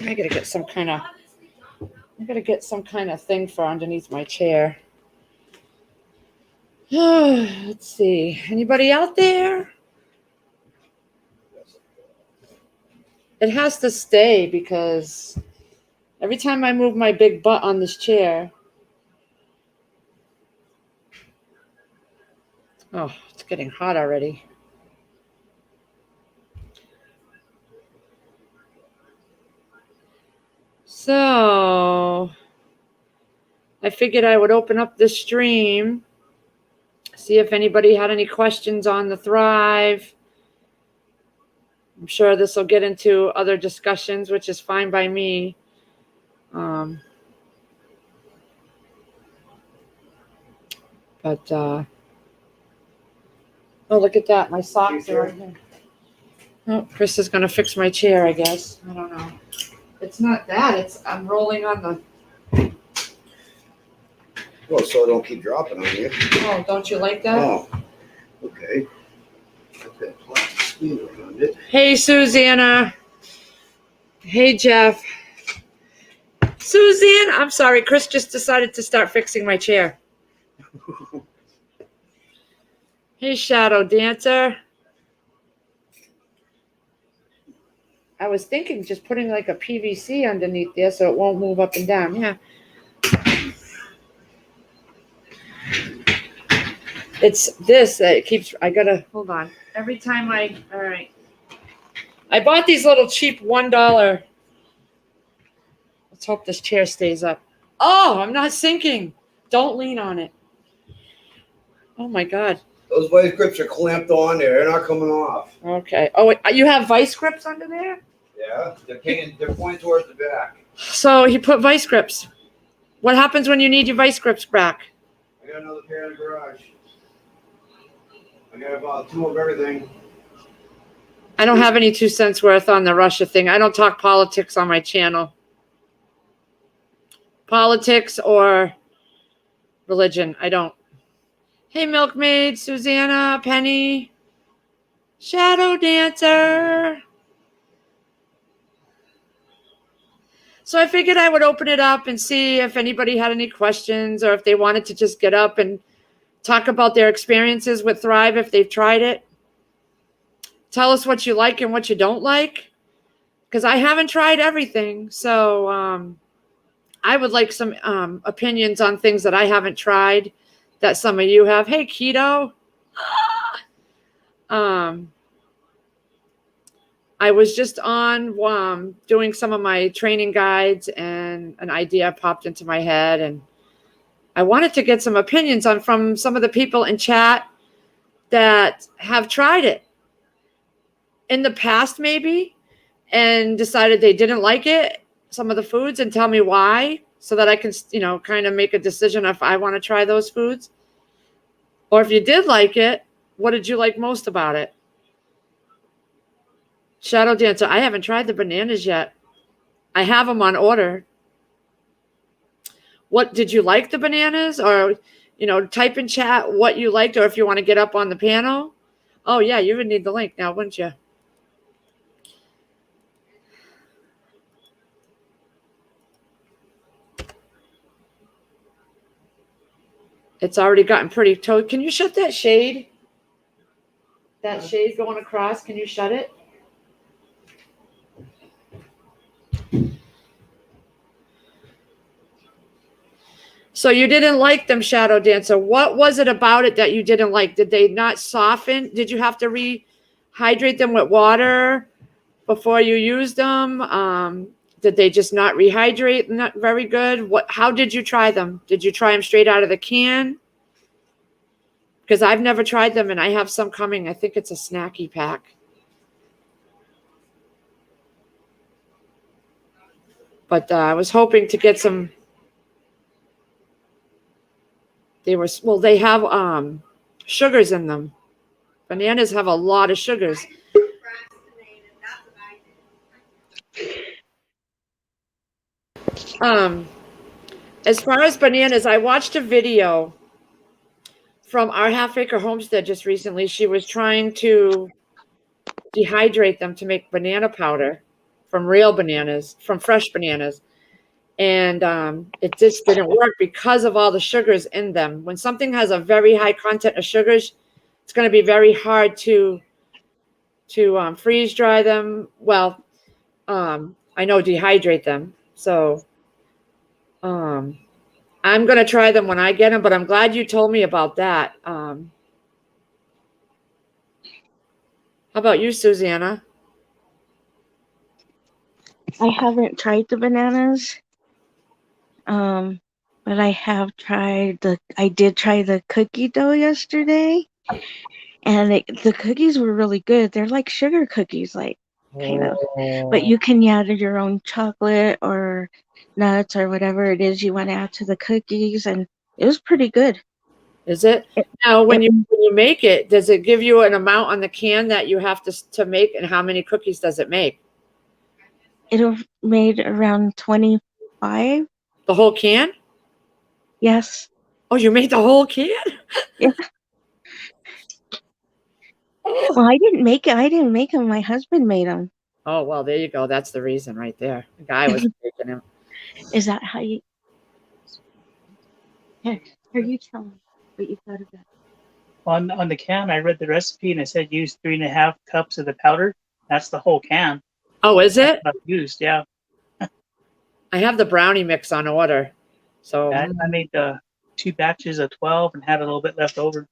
I gotta get some kind of thing for underneath my chair. Let's see. Anybody out there? It has to stay because every time I move my big butt on this chair. Oh, it's getting hot already. So I figured I would open up this stream, see if anybody had any questions on the Thrive. I'm sure this will get into other discussions, which is fine by me. Oh, look at that. My socks are right here. Oh, Chris is going to fix my chair, I guess. I don't know. It's not that. I'm rolling on the... Well, so it don't keep dropping on you. Oh, don't you like that? Oh, okay. Got that plastic screen around it. Hey, Susanna. Hey, Jeff. Suzanne, I'm sorry. Chris just decided to start fixing my chair. Hey, Shadow Dancer. I was thinking just putting like a PVC underneath there so it won't move up and down. Yeah. It's this that it keeps, I gotta, hold on. Every time all right. I bought these little cheap $1. Let's hope this chair stays up. Oh, I'm not sinking. Don't lean on it. Oh my God. Those vice grips are clamped on there. They're not coming off. Okay. Oh, wait, you have vice grips under there? Yeah, they're pointing towards the back. So he put vice grips. What happens when you need your vice grips back? I got another pair in the garage. I got about 2 of everything. I don't have any 2 cents worth on the Russia thing. I don't talk politics on my channel. Politics or religion. I don't. Hey, Milkmaid, Susanna, Penny, Shadow Dancer. So I figured I would open it up and see if anybody had any questions or if they wanted to just get up and talk about their experiences with Thrive if they've tried it. Tell us what you like and what you don't like, because I haven't tried everything. So I would like some opinions on things that I haven't tried that some of you have. Hey, Keto. I was just on doing some of my training guides and an idea popped into my head, and I wanted to get some opinions from some of the people in chat that have tried it in the past maybe and decided they didn't like it, some of the foods, and tell me why so that I can, kind of make a decision if I want to try those foods. Or if you did like it, what did you like most about it? Shadow Dancer, I haven't tried the bananas yet. I have them on order. What did you like the bananas? Or, type in chat what you liked, or if you want to get up on the panel. Oh, yeah, you would need the link now, wouldn't you? It's already gotten pretty toad. Can you shut that shade? That shade going across, can you shut it? So you didn't like them, Shadow Dancer. What was it about it that you didn't like? Did they not soften? Did you have to rehydrate them with water before you used them? Did they just not rehydrate? Not very good. How did you try them? Did you try them straight out of the can? Because I've never tried them, and I have some coming. I think it's a snacky pack. But I was hoping to get some. They have sugars in them. Bananas have a lot of sugars. As far as bananas, I watched a video from our Half Acre Homestead just recently. She was trying to dehydrate them to make banana powder. from real bananas, from fresh bananas. And it just didn't work because of all the sugars in them. When something has a very high content of sugars, it's going to be very hard to freeze dry them. Well, I know dehydrate them. So I'm going to try them when I get them, but I'm glad you told me about that. How about you, Susanna? I haven't tried the bananas. But I have tried I did try the cookie dough yesterday, and the cookies were really good. They're like sugar cookies, like kind of, but you can add your own chocolate or nuts or whatever it is you want to add to the cookies, and it was pretty good. Is it? Now, when you make it, does it give you an amount on the can that you have to make, and how many cookies does it make? It made around 25. The whole can? Yes. Oh, you made the whole can? Yeah. Well, I didn't make it. I didn't make them. My husband made them. Oh, well, there you go. That's the reason right there. The guy was making them. Is that how you? Here, you tell me what you thought of that. On the can, I read the recipe and it said use 3.5 cups of the powder. That's the whole can. Oh, is it? I've used, yeah. I have the brownie mix on order. So I made 2 batches of 12 and had a little bit left over.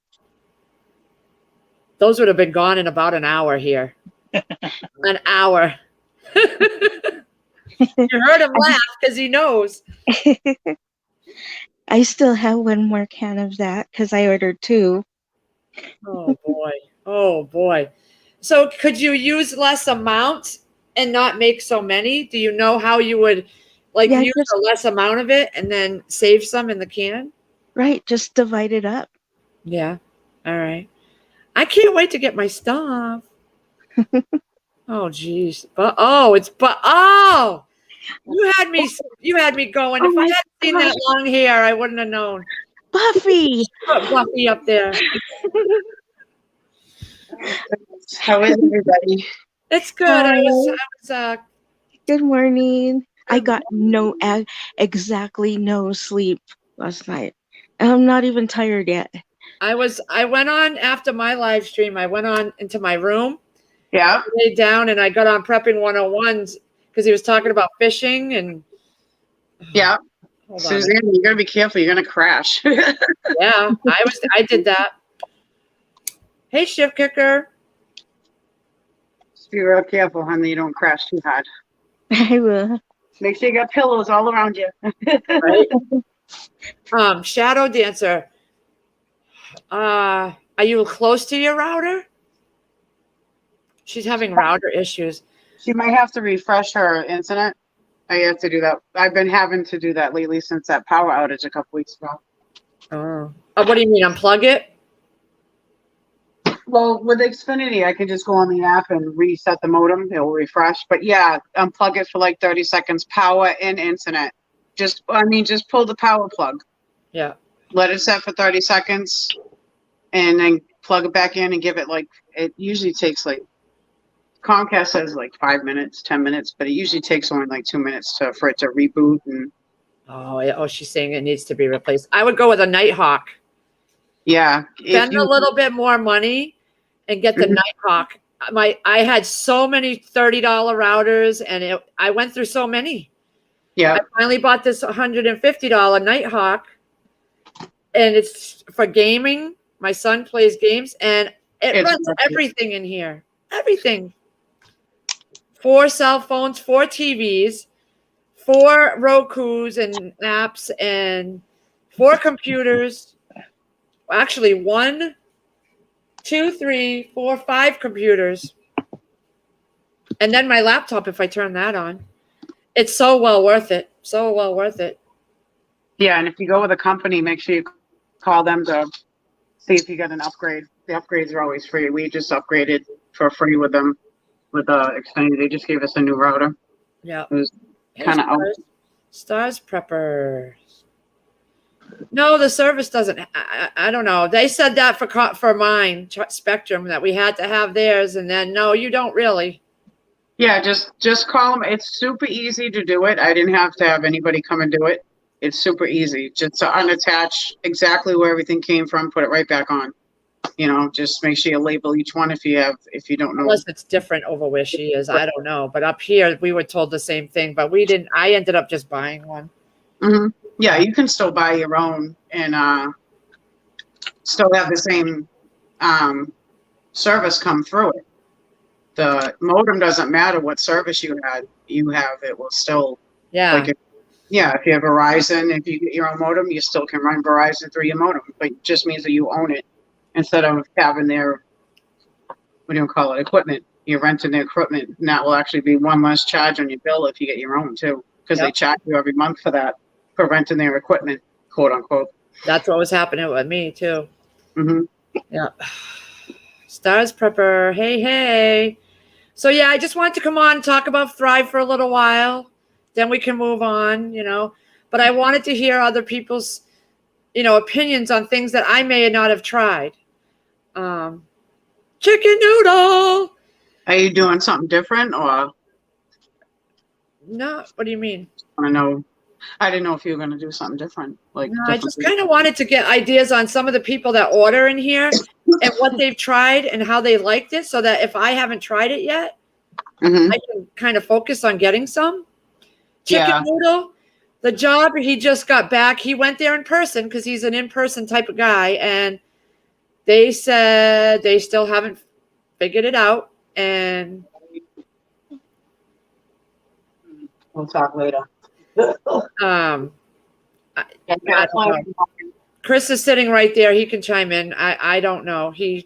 those would have been gone in about an hour here. An hour. You heard him laugh because he knows. I still have one more can of that because I ordered 2. Oh boy. Oh boy. So could you use less amount and not make so many? Do you know how you would use a less amount of it and then save some in the can? Right. Just divide it up. Yeah. All right. I can't wait to get my stuff. Oh geez. You had me going. If I hadn't seen that long hair, I wouldn't have known. Buffy. Put Buffy up there. How is everybody? It's good. I was Good morning. I got exactly no sleep last night. And I'm not even tired yet. I went on after my live stream. I went on into my room. Yeah. Laid down and I got on prepping 101s because he was talking about fishing and. Yeah. Suzanne, you gotta be careful. You're gonna crash. Yeah, I did that. Hey, Shift Kicker. Just be real careful, honey. You don't crash too hard. I will. Make sure you got pillows all around you. Right? Shadow Dancer. Are you close to your router? She's having router issues. She might have to refresh her internet. I have to do that. I've been having to do that lately since that power outage a couple weeks ago. Oh, what do you mean? Unplug it? Well, with Xfinity, I can just go on the app and reset the modem. It will refresh. But yeah, unplug it for like 30 seconds. Power and internet. Just pull the power plug. Yeah. Let it set for 30 seconds, and then plug it back in and give it it usually takes Comcast says 5 minutes, 10 minutes, but it usually takes only 2 minutes for it to reboot. And she's saying it needs to be replaced. I would go with a Nighthawk. Yeah. Spend a little bit more money and get the Nighthawk. I had so many $30 routers and I went through so many. Yeah. I finally bought this $150 Nighthawk and it's for gaming. My son plays games and it runs everything in here. Everything. 4 cell phones, 4 TVs, 4 Rokus and apps, and 4 computers. Actually, 1, 2, 3, 4, 5 computers. And then my laptop, if I turn that on. It's so well worth it. So well worth it. Yeah, and if you go with a company, make sure you call them to see if you get an upgrade. The upgrades are always free. We just upgraded for free with them. With Xfinity, they just gave us a new router. Yeah. It was kind of Stars Preppers. No, the service doesn't. I don't know. They said that for mine, Spectrum, that we had to have theirs, and then no, you don't really. Yeah, just call them. It's super easy to do it. I didn't have to have anybody come and do it. It's super easy. Just to unattach exactly where everything came from, put it right back on. You know, just make sure you label each one if you don't know. Unless it's different over where she is. I don't know. But up here, we were told the same thing, but we didn't. I ended up just buying one. Hmm. Yeah, you can still buy your own and still have the same service come through it. The modem doesn't matter what service you have, it will still, Yeah. like, if you have Verizon, if you get your own modem, you still can run Verizon through your modem, but it just means that you own it instead of having their, what do you call it, equipment. You're renting their equipment, and that will actually be one less charge on your bill if you get your own too, because they Yep. charge you every month for that, for renting their equipment, quote unquote. That's what was happening with me too. Hmm. Yeah. Stars Prepper. Hey, hey. So yeah, I just wanted to come on and talk about Thrive for a little while. Then we can move on, But I wanted to hear other people's, opinions on things that I may not have tried. Chicken noodle. Are you doing something different, or No, what do you mean? want to know? I didn't know if you were going to do something different. Like, No, I just kind of wanted to get ideas on some of the people that order in here and what they've tried and how they liked it, so that if I haven't tried it yet, Mhm. I can kind of focus on getting some. Chicken Yeah. noodle, the job, he just got back. He went there in person because he's an in-person type of guy, and they said they still haven't figured it out. And We'll talk later. I don't know. Chris is sitting right there. He can chime in. I don't know. It's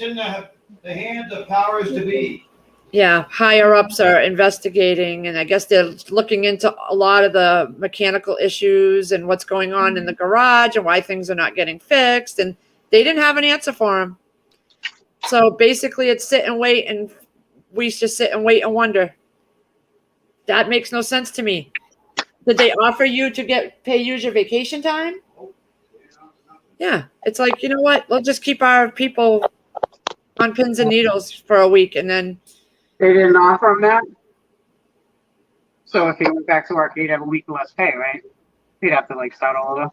in the hands of powers to be. Yeah, higher ups are investigating, and I guess they're looking into a lot of the mechanical issues and what's going on in the garage and why things are not getting fixed. And they didn't have an answer for him. So basically, it's sit and wait, and we just sit and wait and wonder. That makes no sense to me. Did they offer you to use your vacation time? Yeah, it's like, you know what? We'll just keep our people on pins and needles for a week, and then They didn't offer him that? So if he went back to work, he'd have a week less pay, right? He'd have to, start all over.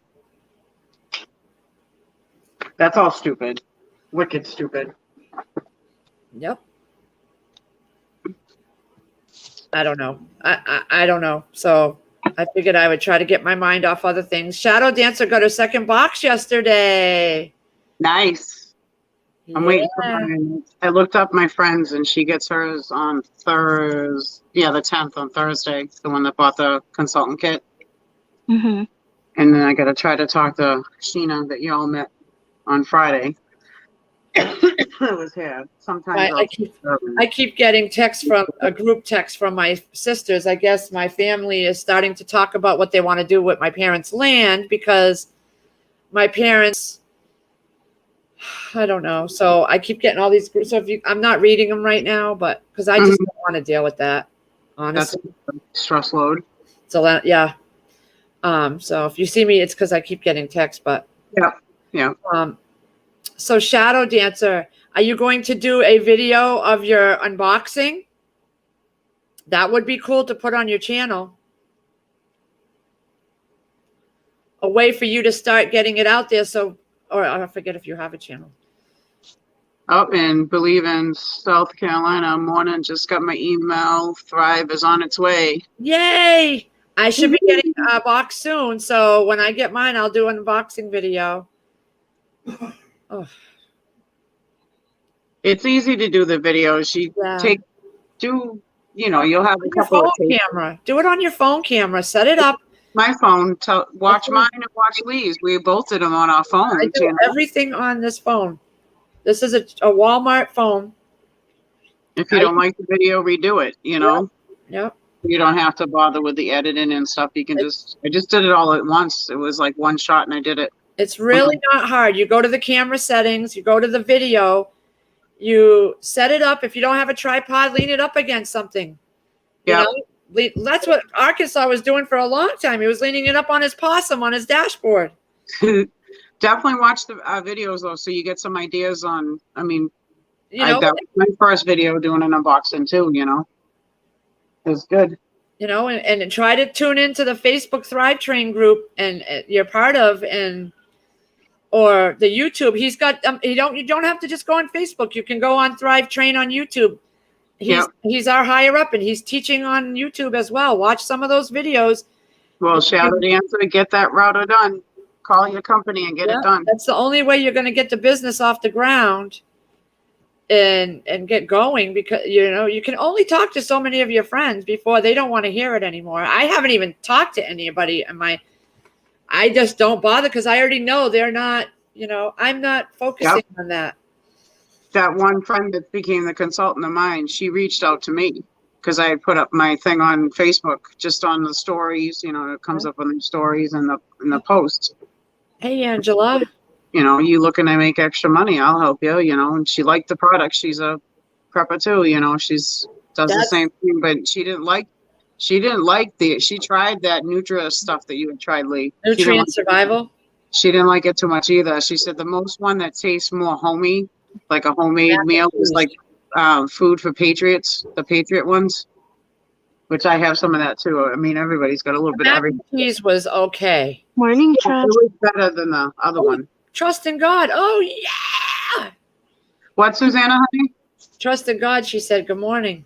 That's all stupid. Wicked stupid. yep. I don't know. I don't know. So I figured I would try to get my mind off other things. Shadow Dancer got her second box yesterday. Nice. I'm waiting for Yeah. mine. I looked up my friends, and she gets hers on Thursday. Yeah, the 10th on Thursday. The one that bought the consultant kit. Hmm. And then I got to try to talk to Sheena that y'all met on Friday. It was here. Sometimes I keep getting texts from a group text from my sisters. I guess my family is starting to talk about what they want to do with my parents' land, because my parents, I don't know. So I keep getting all these groups. So I'm not reading them right now, but because I just don't want to deal with that, honestly. That's a stress load. So that, yeah. So if you see me, it's because I keep getting texts, but Yeah. So Shadow Dancer, are you going to do a video of your unboxing? That would be cool to put on your channel. A way for you to start getting it out there. So, or I forget if you have a channel. Up in Believe in South Carolina, morning, just got my email. Thrive is on its way. Yay! I should be getting a box soon. So when I get mine, I'll do an unboxing video. Oh, It's easy to do the videos. yeah. You'll have a Your couple phone of takes. camera. Do it on your phone camera. Set it up. My phone, watch mine and watch Lee's. We both did them on our I phones. do everything on this phone. This is a Walmart phone. If you don't like the video, redo it, Yep. You don't have to bother with the editing and stuff. You can I just did it all at once. It was like one shot and I did it. It's really not hard. You go to the camera settings, you go to the video, you set it up. If you don't have a tripod, lean it up against something. Yeah. That's what Arkansas was doing for a long time. He was leaning it up on his possum on his dashboard. Definitely watch the videos though, so you get some ideas on, you know, that was my first video doing an unboxing too, you know. It was good. you know, and try to tune into the Facebook Thrive Train group and you're part of, and or the YouTube. He's got you don't have to just go on Facebook. You can go on Thrive Train on YouTube. He's our higher up, and he's teaching on YouTube as well. Watch some of those videos. Well, shout the answer to get that router done. Call your company and get it done. That's the only way you're going to get the business off the ground and get going, because you know you can only talk to so many of your friends before they don't want to hear it anymore. I haven't even talked to anybody I just don't bother, because I already know they're not, you know, I'm not focusing on that. That one friend that became the consultant of mine, she reached out to me because I put up my thing on Facebook, just on the stories, you know, it comes up on the stories and the posts. Hey, Angela. You know, you looking to make extra money, I'll help you, you know, and she liked the product. She's a prepper too, you know, does the same thing, but she tried that Nutria stuff that you had tried, Lee. Nutrient Survival. She didn't like it too much either. She said the most one that tastes more homey, like a homemade meal, is like Food for Patriots, the Patriot ones, which I have some of that too. I mean, everybody's got a little bit of everything. Cheese was okay. Morning, It Trust. was better than the other one. Trust in God. Oh yeah. What, Susanna, honey? Trust in God. She said, "Good morning."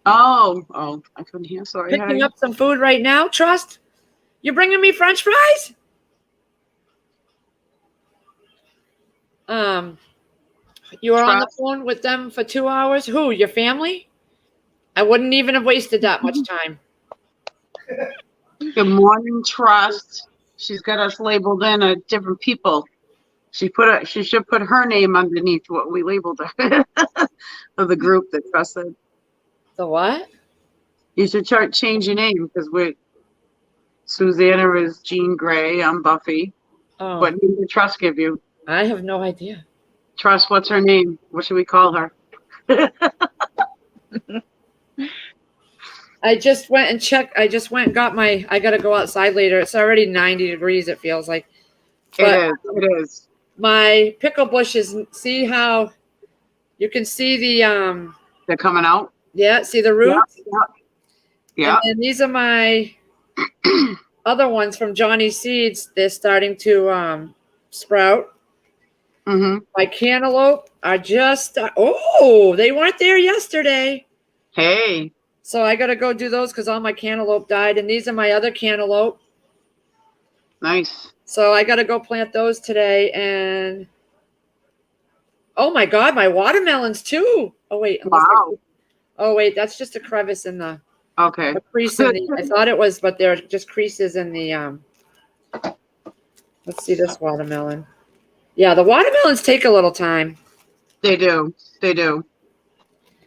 Oh, I couldn't hear. Sorry. Picking honey. up some food right now. Trust. You bringing me French fries? You were on the phone with them for 2 hours. Who? Your family? I wouldn't even have wasted that much time. Good morning, Trust. She's got us labeled in as different people. She should put her name underneath what we labeled her of the group that Trust said. The what? You should change your name because Susanna is Jean Grey. I'm Buffy. Oh, What name did Trust give you? I have no idea. Trust, what's her name? What should we call her? I just went and checked. I just went and got I got to go outside later. It's already 90 degrees, it feels like. But It is. my pickle bushes, see how you can see the, They're coming out? see the roots? Yeah. And these are my other ones from Johnny Seeds. They're starting to sprout. Mm-hmm. My cantaloupe are just, they weren't there yesterday. Hey. So I got to go do those because all my cantaloupe died. And these are my other cantaloupe. Nice. So I got to go plant those today. And oh my God, my watermelons too. Oh wait. Wow. That's just a crevice in the Okay. a crease in the, I thought it was, but they're just creases in the, let's see this watermelon. Yeah, the watermelons take a little time. They do. They do.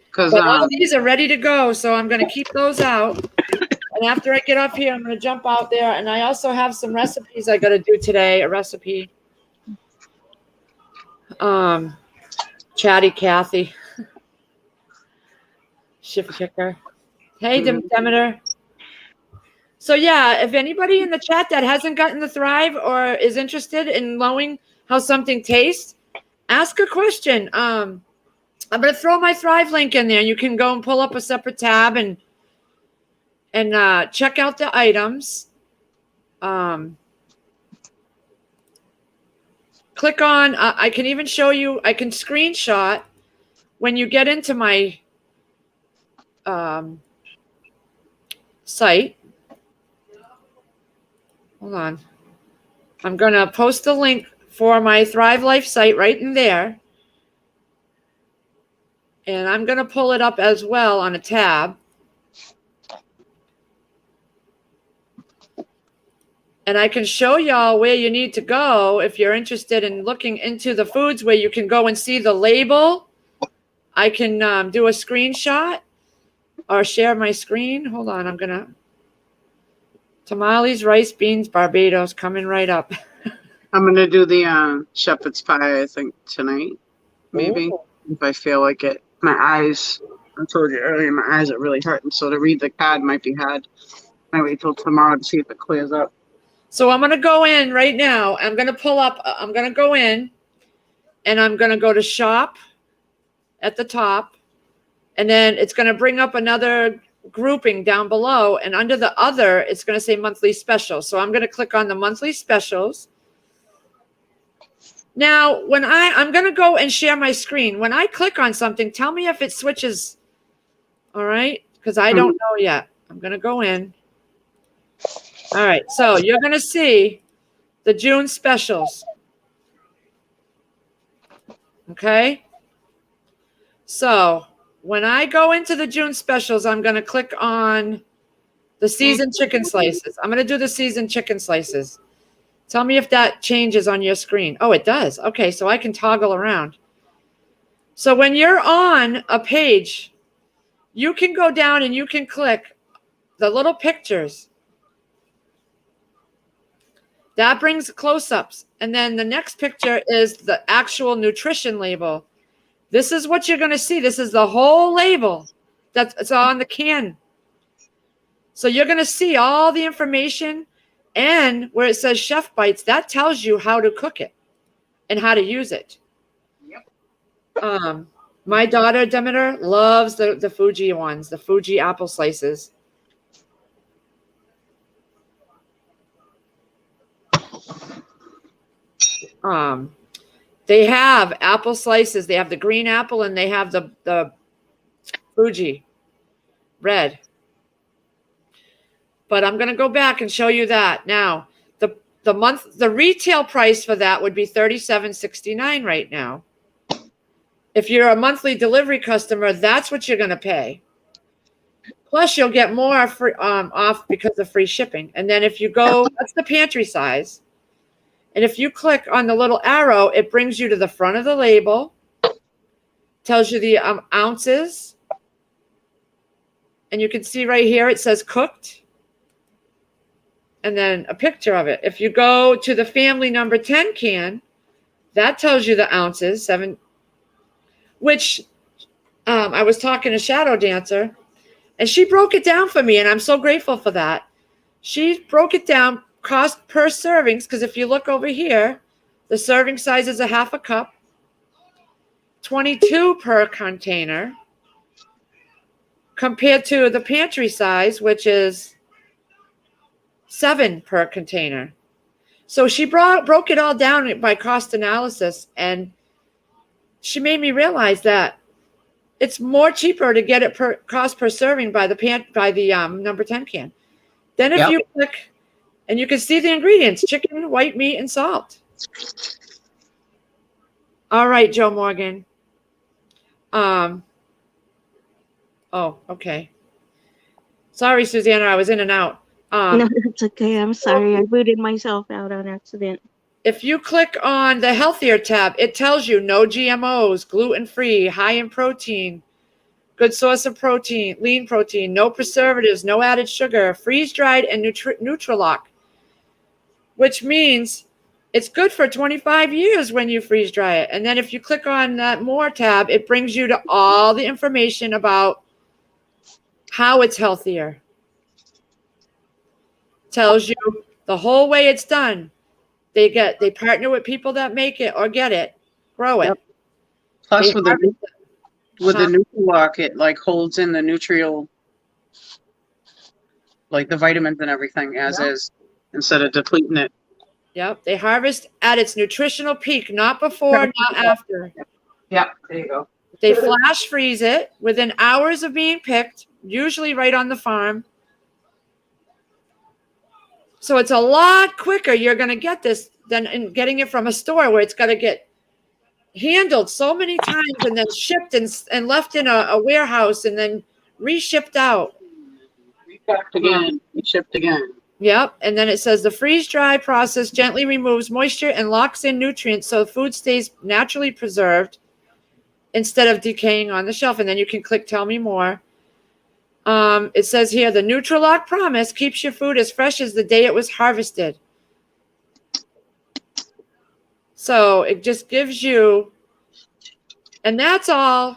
Because But all of these are ready to go, so I'm going to keep those out. And after I get up here, I'm going to jump out there. And I also have some recipes I got to do today. A recipe. Chatty Kathy. Shift kicker. Hey, Demeter. So yeah, if anybody in the chat that hasn't gotten the Thrive or is interested in knowing how something tastes, ask a question. I'm going to throw my Thrive link in there. You can go and pull up a separate tab and check out the items. Click on, I can even show you, I can screenshot when you get into my site. Hold on. I'm going to post a link for my Thrive Life site right in there. And I'm going to pull it up as well on a tab. And I can show y'all where you need to go if you're interested in looking into the foods, where you can go and see the label. I can do a screenshot or share my screen. Hold on, I'm going to. Tamales, rice, beans, Barbados, coming right up. I'm going to do the shepherd's pie, I think, tonight. Maybe. Ooh. If I feel like it. My eyes, I told you earlier, my eyes are really hurting. So to read the card might be hard. I wait till tomorrow to see if it clears up. So I'm going to go in right now. I'm going to pull up. I'm going to go in and I'm going to go to shop at the top, and then it's going to bring up another grouping down below, and under the other, it's going to say monthly specials. So I'm going to click on the monthly specials. Now, when I'm going to go and share my screen. When I click on something, tell me if it switches. All right, because I don't know yet. I'm going to go in. All right, so you're going to see the June specials. Okay. So when I go into the June specials, I'm going to click on the seasoned chicken slices. I'm going to do the seasoned chicken slices. Tell me if that changes on your screen. Oh, it does. Okay, so I can toggle around. So when you're on a page, you can go down and you can click the little pictures. That brings close-ups. And then the next picture is the actual nutrition label. This is what you're going to see. This is the whole label that's on the can. So you're going to see all the information, and where it says Chef Bites, that tells you how to cook it and how to use it. Yep. My daughter, Demeter, loves the Fuji ones, the Fuji apple slices. They have apple slices. They have the green apple and they have the Fuji red. But I'm going to go back and show you that. Now, the retail price for that would be $37.69 right now. If you're a monthly delivery customer, that's what you're going to pay. Plus, you'll get more free, off because of free shipping. And then if you go, that's the pantry size. And if you click on the little arrow, it brings you to the front of the label, tells you the ounces. And you can see right here, it says cooked. And then a picture of it. If you go to the family number 10 can, that tells you the ounces, 7, which I was talking to Shadow Dancer, and she broke it down for me, and I'm so grateful for that. She broke it down, cost per servings, because if you look over here, the serving size is a half a cup, 22 per container, compared to the pantry size, which is 7 per container. So she broke it all down by cost analysis, and she made me realize that it's more cheaper to get it per cost per serving by the number 10 can. Then if you click, and you can see the ingredients: chicken, white meat, and salt. All right, Joe Morgan. Oh, okay. Sorry, Susanna, I was in and out. No, it's okay. I'm sorry. I booted myself out on accident. If you click on the healthier tab, it tells you no GMOs, gluten-free, high in protein, good source of protein, lean protein, no preservatives, no added sugar, freeze-dried, and Nutrillock, which means it's good for 25 years when you freeze dry it. And then if you click on that more tab, it brings you to all the information about how it's healthier. Tells you the whole way it's done. They partner with people that make it or get it, grow it. Yep. Plus with the Nutrillock, it like holds in the nutrial, like the vitamins and everything as is, instead of depleting it. Yep. They harvest at its nutritional peak, not before, not after. Yep. There you go. They flash freeze it within hours of being picked, usually right on the farm. So it's a lot quicker. You're going to get this than in getting it from a store where it's got to get handled so many times and then shipped and left in a warehouse and then reshipped out. Repacked again, reshipped again. Yep. And then it says the freeze-dry process gently removes moisture and locks in nutrients so the food stays naturally preserved instead of decaying on the shelf. And then you can click Tell Me More. It says here, the Nutrillock promise keeps your food as fresh as the day it was harvested. So it just gives you, and that's all.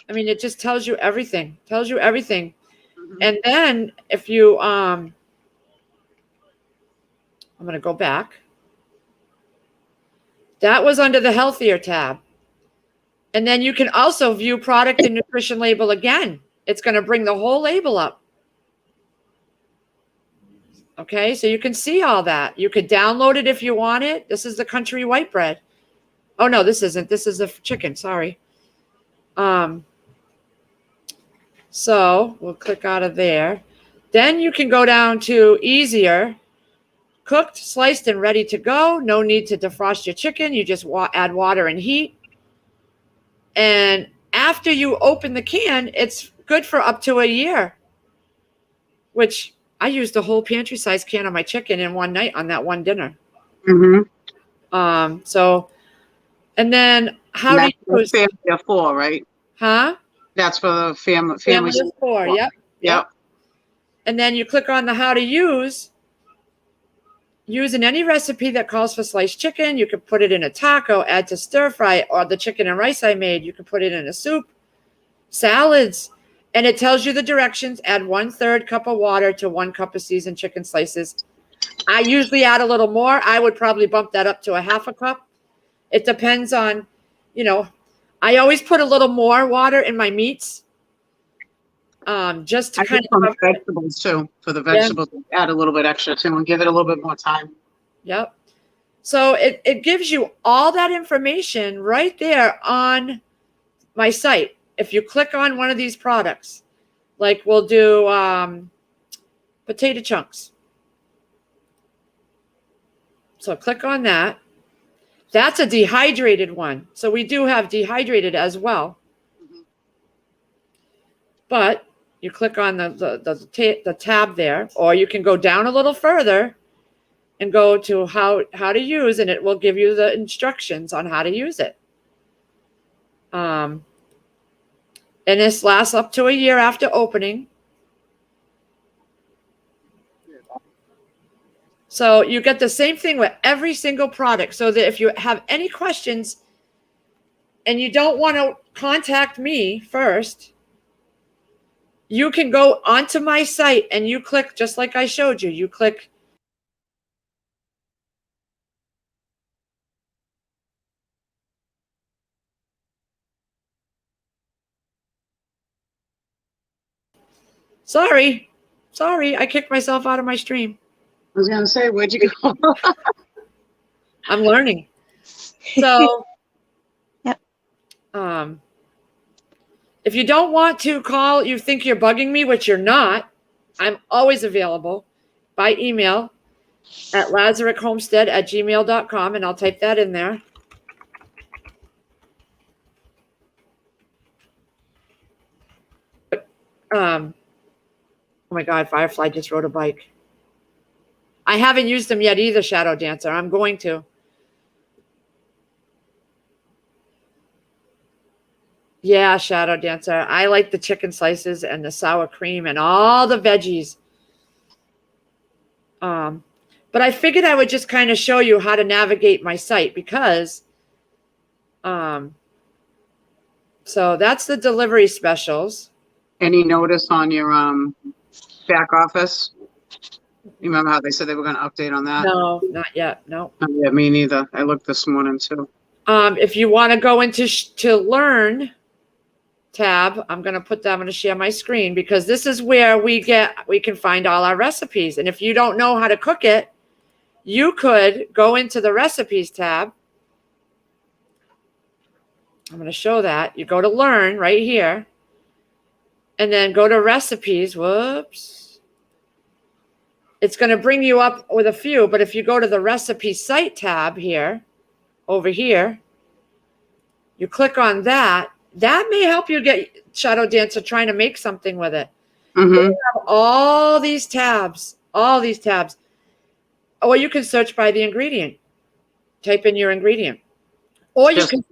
I mean, it just tells you everything, Mm-hmm. And then if you, I'm going to go back. That was under the healthier tab. And then you can also view product and nutrition label again. It's going to bring the whole label up. Okay, so you can see all that. You could download it if you want it. This is the country white bread. Oh no, this isn't. This is the chicken. Sorry. So we'll click out of there. Then you can go down to easier, cooked, sliced, and ready to go. No need to defrost your chicken. You just add water and heat. And after you open the can, it's good for up to a year, which I used a whole pantry size can of my chicken in one night on that one dinner. Mm-hmm. So, and then how do you use, family of four, right? huh? That's for the family. Family of four. Yep. Yep. And then you click on the how to use. Use in any recipe that calls for sliced chicken. You can put it in a taco, add to stir fry, or the chicken and rice I made. You can put it in a soup, salads, and it tells you the directions. Add 1/3 cup of water to 1 cup of seasoned chicken slices. I usually add a little more. I would probably bump that up to a 1/2 cup. It depends on, I always put a little more water in my meats. Just to I kind put of some vegetables too. For the vegetables, add a little bit extra too and give it a little bit more time. Yep. So it gives you all that information right there on my site. If you click on one of these products, like we'll do potato chunks. So click on that. That's a dehydrated one. So we do have dehydrated as well. But you click on the tab there, or you can go down a little further and go to how to use, and it will give you the instructions on how to use it. And this lasts up to a year after opening. So you get the same thing with every single product, so that if you have any questions and you don't want to contact me first, you can go onto my site and you click, just like I showed you, you click Sorry, I kicked myself out of my stream. I was gonna say, where'd you go? I'm learning. So, Yep. If you don't want to call, you think you're bugging me, which you're not, I'm always available by email at lazarichomestead@gmail.com, and I'll type that in there. Oh my God, Firefly just rode a bike. I haven't used them yet either, Shadow Dancer. I'm going to. Yeah, Shadow Dancer. I like the chicken slices and the sour cream and all the veggies. But I figured I would just kind of show you how to navigate my site because, so that's the delivery specials. Any notice on your back office? You remember how they said they were going to update on that? No, not yet. No. Yeah, me neither. I looked this morning too. If you want to go into to learn tab, I'm going to share my screen because this is where we can find all our recipes. And if you don't know how to cook it, you could go into the recipes tab. I'm going to show that. You go to learn right here and then go to recipes. Whoops. It's going to bring you up with a few, but if you go to the recipe site tab here, over here, you click on that. That may help you get Shadow Dancer trying to make something with it. Mm-hmm. You have all these tabs. Or you can search by the ingredient. Type in your ingredient. Or you can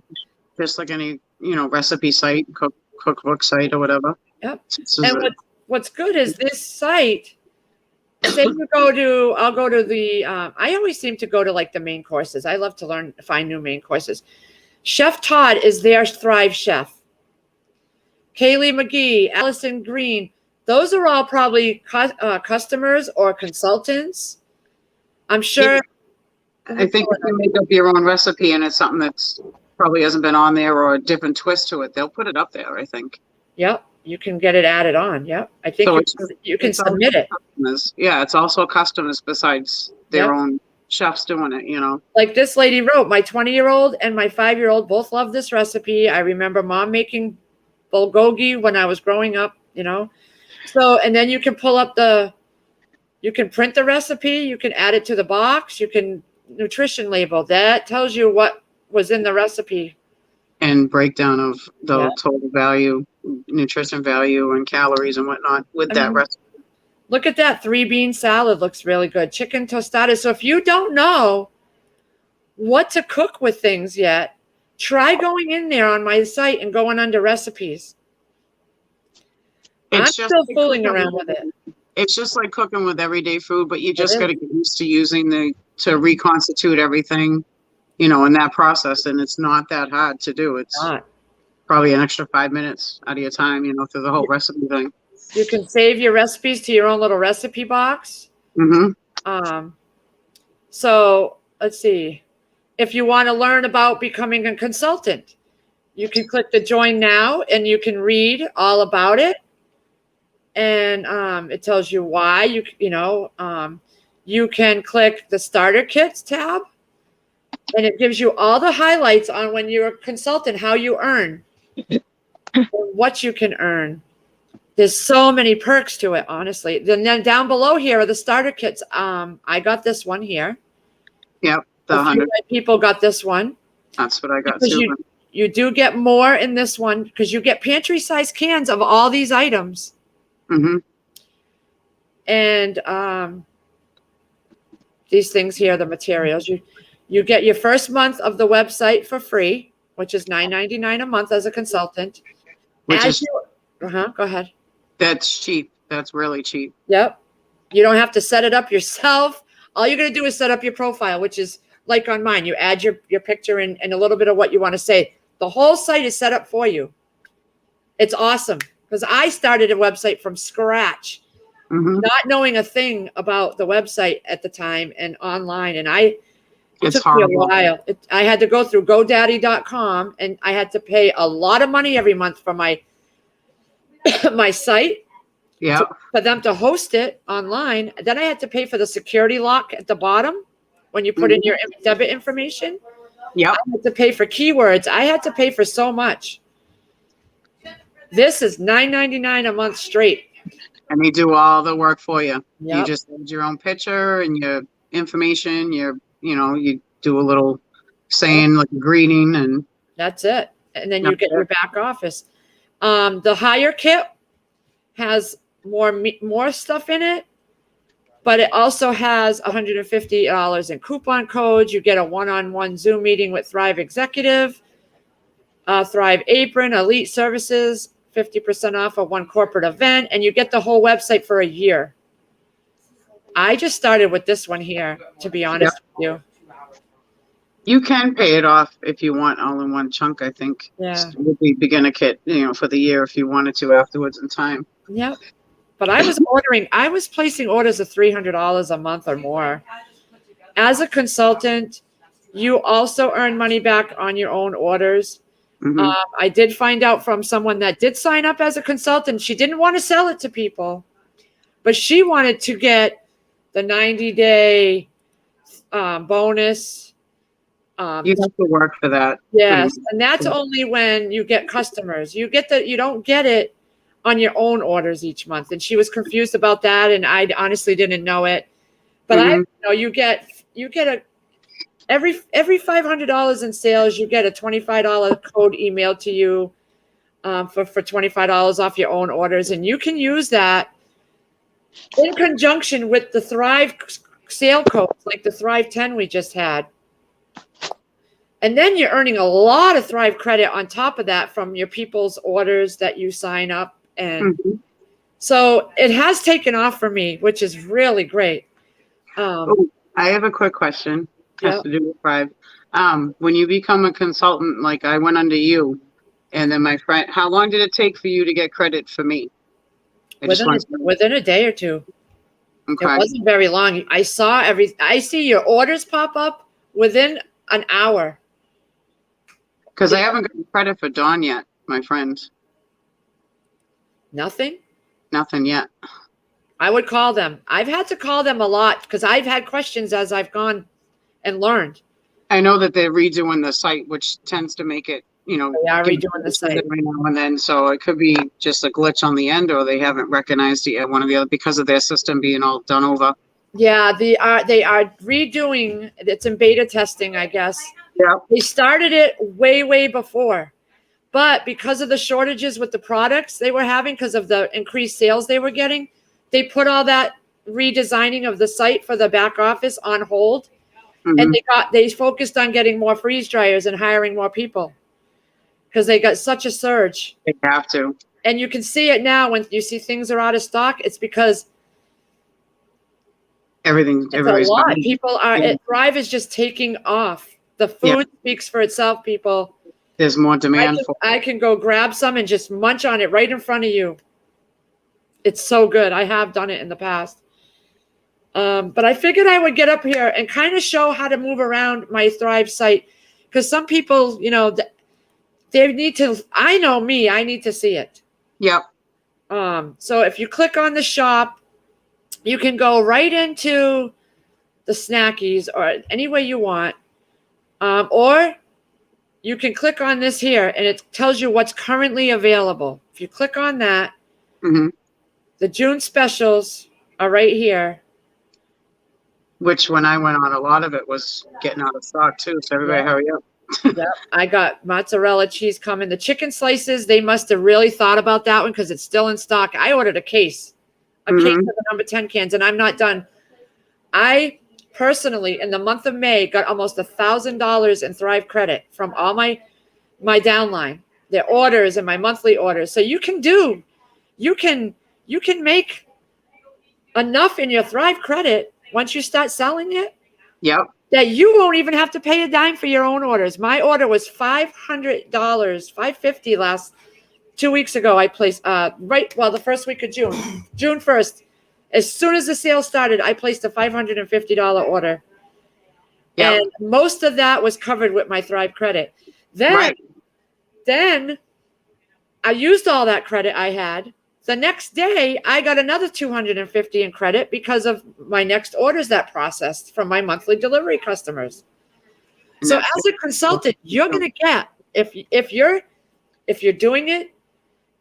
just like any, recipe site, cookbook site or whatever. Yep. And what's good is this site, say you I'll go to the, I always seem to go to like the main courses. I love to find new main courses. Chef Todd is their Thrive Chef. Kaylee McGee, Allison Green, those are all probably customers or consultants. I'm sure. I think if you make up your own recipe and it's something that's probably hasn't been on there or a different twist to it, they'll put it up there, I think. Yep, you can get it added on. Yep, I think So you can it's also submit it. customers. Yeah, it's also customers besides their Yep. own chefs doing it, you know. Like this lady wrote, my 20-year-old and my 5-year-old both love this recipe. I remember mom making bulgogi when I was growing up, you know. So, and then you can pull up you can print the recipe, you can add it to the box, you can nutrition label. That tells you what was in the recipe. And breakdown of the Yeah. total value, nutrition value and calories and whatnot with I that mean, recipe. Look at that 3-bean salad, looks really good. Chicken tostada. So if you don't know what to cook with things yet, try going in there on my site and going under recipes. I'm It's just still like fooling cooking around with- with it. It's just like cooking with everyday food, but you just is. got to get used to using to reconstitute everything, you know, in that process. And it's not that hard to do. It's Not. probably an extra 5 minutes out of your time, you know, through the whole recipe thing. You can save your recipes to your own little recipe box. Mm-hmm. So let's see. If you want to learn about becoming a consultant, you can click the join now and you can read all about it. And it tells you why you can click the starter kits tab and it gives you all the highlights on when you're a consultant, how you earn, and what you can earn. There's so many perks to it, honestly. Then down below here are the starter kits. I got this one here. Yep. The A few 100. of my people got this one. That's what I got Because too. you do get more in this one because you get pantry size cans of all these items. Mm-hmm. And these things here, the materials. You get your first month of the website for free, which is $9.99 a month as a consultant. Which is, Go ahead. that's cheap. That's really cheap. Yep. You don't have to set it up yourself. All you're going to do is set up your profile, which is like on mine. You add your picture and a little bit of what you want to say. The whole site is set up for you. It's awesome because I started a website from scratch, Mm-hmm. not knowing a thing about the website at the time and online. And it It's took me a horrible. while. I had to go through GoDaddy.com and I had to pay a lot of money every month for my my site. Yeah. For them to host it online. Then I had to pay for the security lock at the bottom when you put in your debit information. Yep. I had to pay for keywords. I had to pay for so much. This is $9.99 a month straight. And they do all the work for you. You Yep. just add your own picture and your information. You do a little saying like a greeting and That's it. And then you Yep. get your back office. The hire kit has more stuff in it, but it also has $150 in coupon codes. You get a one-on-one Zoom meeting with Thrive Executive, Thrive Apron, Elite Services, 50% off of one corporate event, and you get the whole website for a year. I just started with this one here, to be honest with you. you can pay it off if you want all in one chunk, I think. Yeah. With the beginner kit, for the year if you wanted to afterwards in time. Yep. But I was placing orders of $300 a month or more. As a consultant, you also earn money back on your own orders. Mhm. I did find out from someone that did sign up as a consultant. She didn't want to sell it to people, but she wanted to get the 90-day bonus. You have to work for that. Yes, and that's only when you get customers. You don't get it on your own orders each month. And she was confused about that, and I honestly didn't know it. But Mhm. you get every $500 in sales, you get a $25 code emailed to you for $25 off your own orders, and you can use that in conjunction with the Thrive sale codes, like the Thrive 10 we just had. And then you're earning a lot of Thrive credit on top of that from your people's orders that you sign up. And Mhm. so it has taken off for me, which is really great. I have a quick question. Has Yep. to do with Thrive. When you become a consultant, like I went under you, and then my friend, how long did it take for you to get credit for me? Within a day or two. Okay. It wasn't very long. I see your orders pop up within an hour. Because I haven't gotten credit for Dawn yet, my friend. Nothing. Nothing yet. I would call them. I've had to call them a lot because I've had questions as I've gone and learned. I know that they're redoing the site, which tends to make it, They are give redoing the glitches site. every now and then. So it could be just a glitch on the end, or they haven't recognized it yet, one or the other, because of their system being all done over. Yeah, they are redoing. It's in beta testing, I guess. Yeah. They started it way before, but because of the shortages with the products they were having, because of the increased sales they were getting, they put all that redesigning of the site for the back office on hold, and they focused on getting more freeze dryers and hiring more people because they got such a surge. They have to. And you can see it now when you see things are out of stock. It's because Everything's it's a lot. buying. People are. Yeah. Thrive is just taking off. The food speaks for itself, people. There's more demand for. I can go grab some and just munch on it right in front of you. It's so good. I have done it in the past. But I figured I would get up here and kind of show how to move around my Thrive site, because some people, they need to. I know me. I need to see it. Yep. So if you click on the shop, you can go right into the Snackies or any way you want. Or you can click on this here and it tells you what's currently available. If you click on that, the June specials are right here. Which when I went on, a lot of it was getting out of stock too. So everybody hurry up. Yep. I got mozzarella cheese coming. The chicken slices, they must have really thought about that one because it's still in stock. I ordered a case of the number 10 cans, and I'm not done. I personally, in the month of May, got almost $1,000 in Thrive credit from all my downline, their orders and my monthly orders. So you can make enough in your Thrive credit once you start selling it. Yep. That you won't even have to pay a dime for your own orders. My order was $500, $550 2 weeks ago. I placed the first week of June, June 1st. As soon as the sale started, I placed a $550 order. Yep. And most of that was covered with my Thrive credit. Then I used all that credit I had. The next day, I got another $250 in credit because of my next orders that processed from my monthly delivery customers. So as a consultant, you're going to get, if you're doing it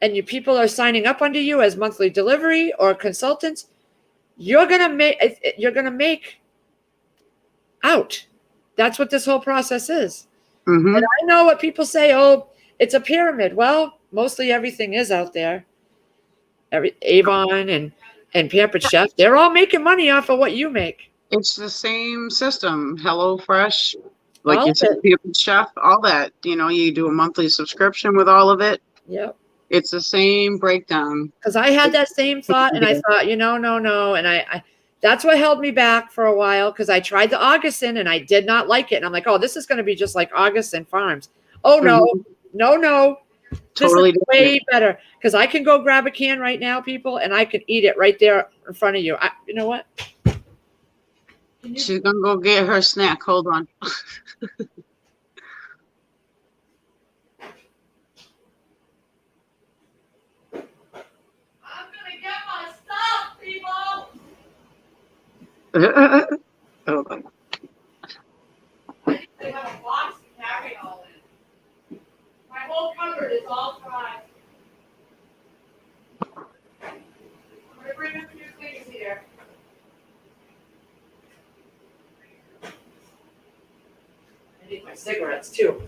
and you people are signing up under you as monthly delivery or consultants, you're going to make out. That's what this whole process is. And I know what people say, oh, it's a pyramid. Well, mostly everything is out there. Avon and Pampered Chef, they're all making money off of what you make. It's the same system. HelloFresh, like All you of said, it. Pampered Chef, all that. You do a monthly subscription with all of it. Yep. It's the same breakdown. Because I had that same thought, and I thought, no, and I that's what held me back for a while, because I tried the Augustin and I did not like it, and I'm like, oh, this is going to be just like Augustin Farms. Oh no. Totally this is way better, because I can go grab a can right now, people, and I can eat it right there in front of you. You know what? She's gonna go get her snack. Hold on. I'm gonna get my stuff, people. Hold on. They have a box to carry all in. My whole cupboard is all Thrive. I'm gonna bring a few things here. I need my cigarettes too.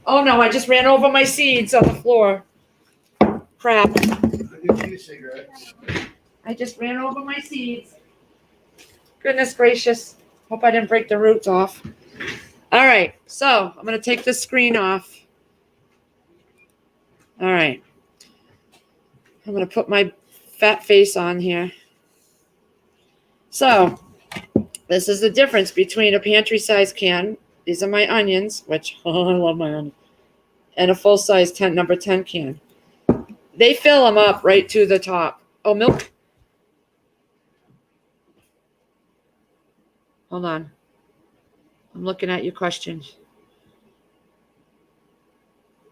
Oh no, I just ran over my seeds on the floor. Crap. I get 2 cigarettes. I just ran over my seeds. Goodness gracious. Hope I didn't break the roots off. All right, so I'm going to take this screen off. All right. I'm going to put my fat face on here. So this is the difference between a pantry size can. These are my onions, which, I love my onions. And a full size number 10 can. They fill them up right to the top. Oh, milk. Hold on. I'm looking at your questions.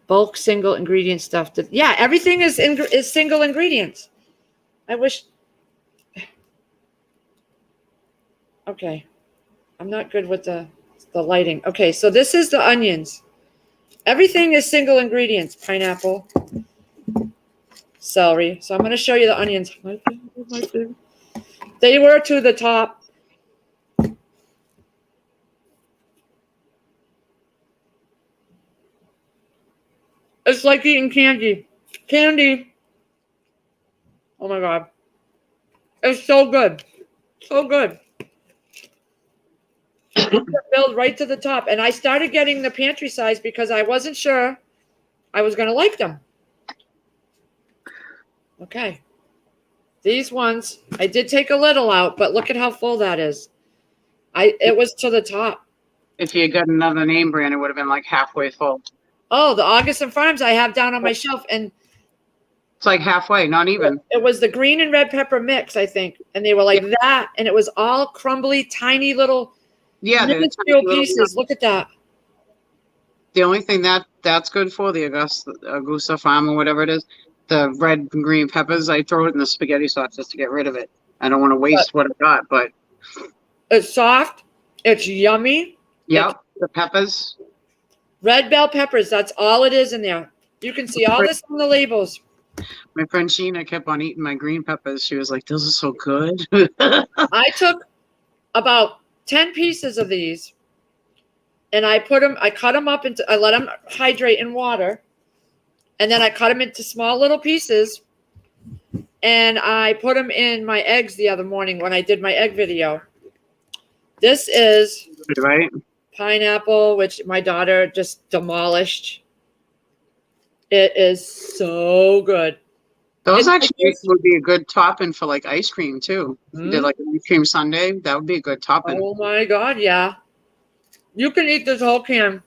bulk single ingredient stuff. Yeah, everything is single ingredients. I wish. Okay, I'm not good with the lighting. Okay, so this is the onions. Everything is single ingredients. Pineapple, celery. So I'm going to show you the onions. My favorite. They were to the top. It's like eating candy. Candy. Oh my God. It's so good. So good. Build right to the top. And I started getting the pantry size because I wasn't sure I was going to like them. Okay. These ones, I did take a little out, but look at how full that is. It was to the top. If you had got another name brand, it would have been like halfway full. Oh, the Augustin Farms I have down on my shelf, and It's like halfway, not even. it was the green and red pepper mix, I think, and they were like that, and it was all crumbly, tiny little Yeah, they're tiny minuscule little- pieces. Look at that. The only thing that's good for the Augusta Farm or whatever it is, the red and green peppers, I throw it in the spaghetti sauce just to get rid of it. I don't want to waste what I got, but It's soft. It's yummy. yep, the peppers. Red bell peppers. That's all it is in there. You can see all this on the labels. My friend Sheena kept on eating my green peppers. She was like, "Those are so good." I took about 10 pieces of these and I cut them up I let them hydrate in water. And then I cut them into small little pieces and I put them in my eggs the other morning when I did my egg video. This is Right? pineapple, which my daughter just demolished. It is so good. Those It- actually would be a good topping for like ice cream too. If you did Mm. like an ice cream sundae, that would be a good topping. Oh my God, yeah. You can eat this whole can.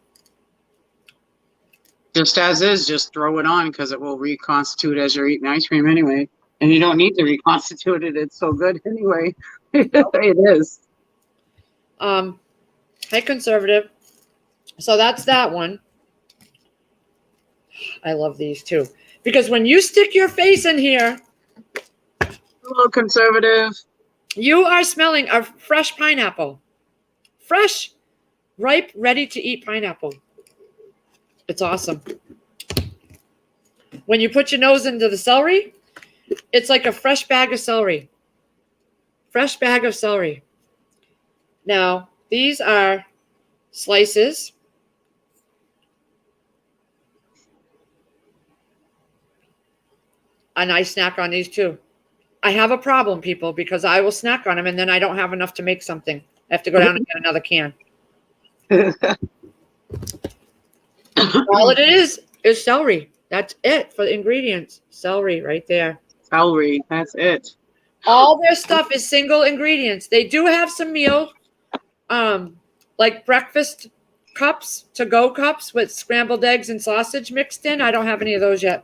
Just as is, just throw it on because it will reconstitute as you're eating ice cream anyway. And you don't need to reconstitute it. It's so good anyway. It is. Hey, conservative. So that's that one. I love these too. Because when you stick your face in here, A little conservative. you are smelling a fresh pineapple. Fresh, ripe, ready to eat pineapple. It's awesome. When you put your nose into the celery, it's like a fresh bag of celery. Fresh bag of celery. Now, these are slices. And I snack on these too. I have a problem, people, because I will snack on them and then I don't have enough to make something. I have to go down and get another can. All it is celery. That's it for the ingredients. Celery right there. Celery, that's it. All their stuff is single ingredients. They do have some meal, like breakfast cups, to-go cups with scrambled eggs and sausage mixed in. I don't have any of those yet.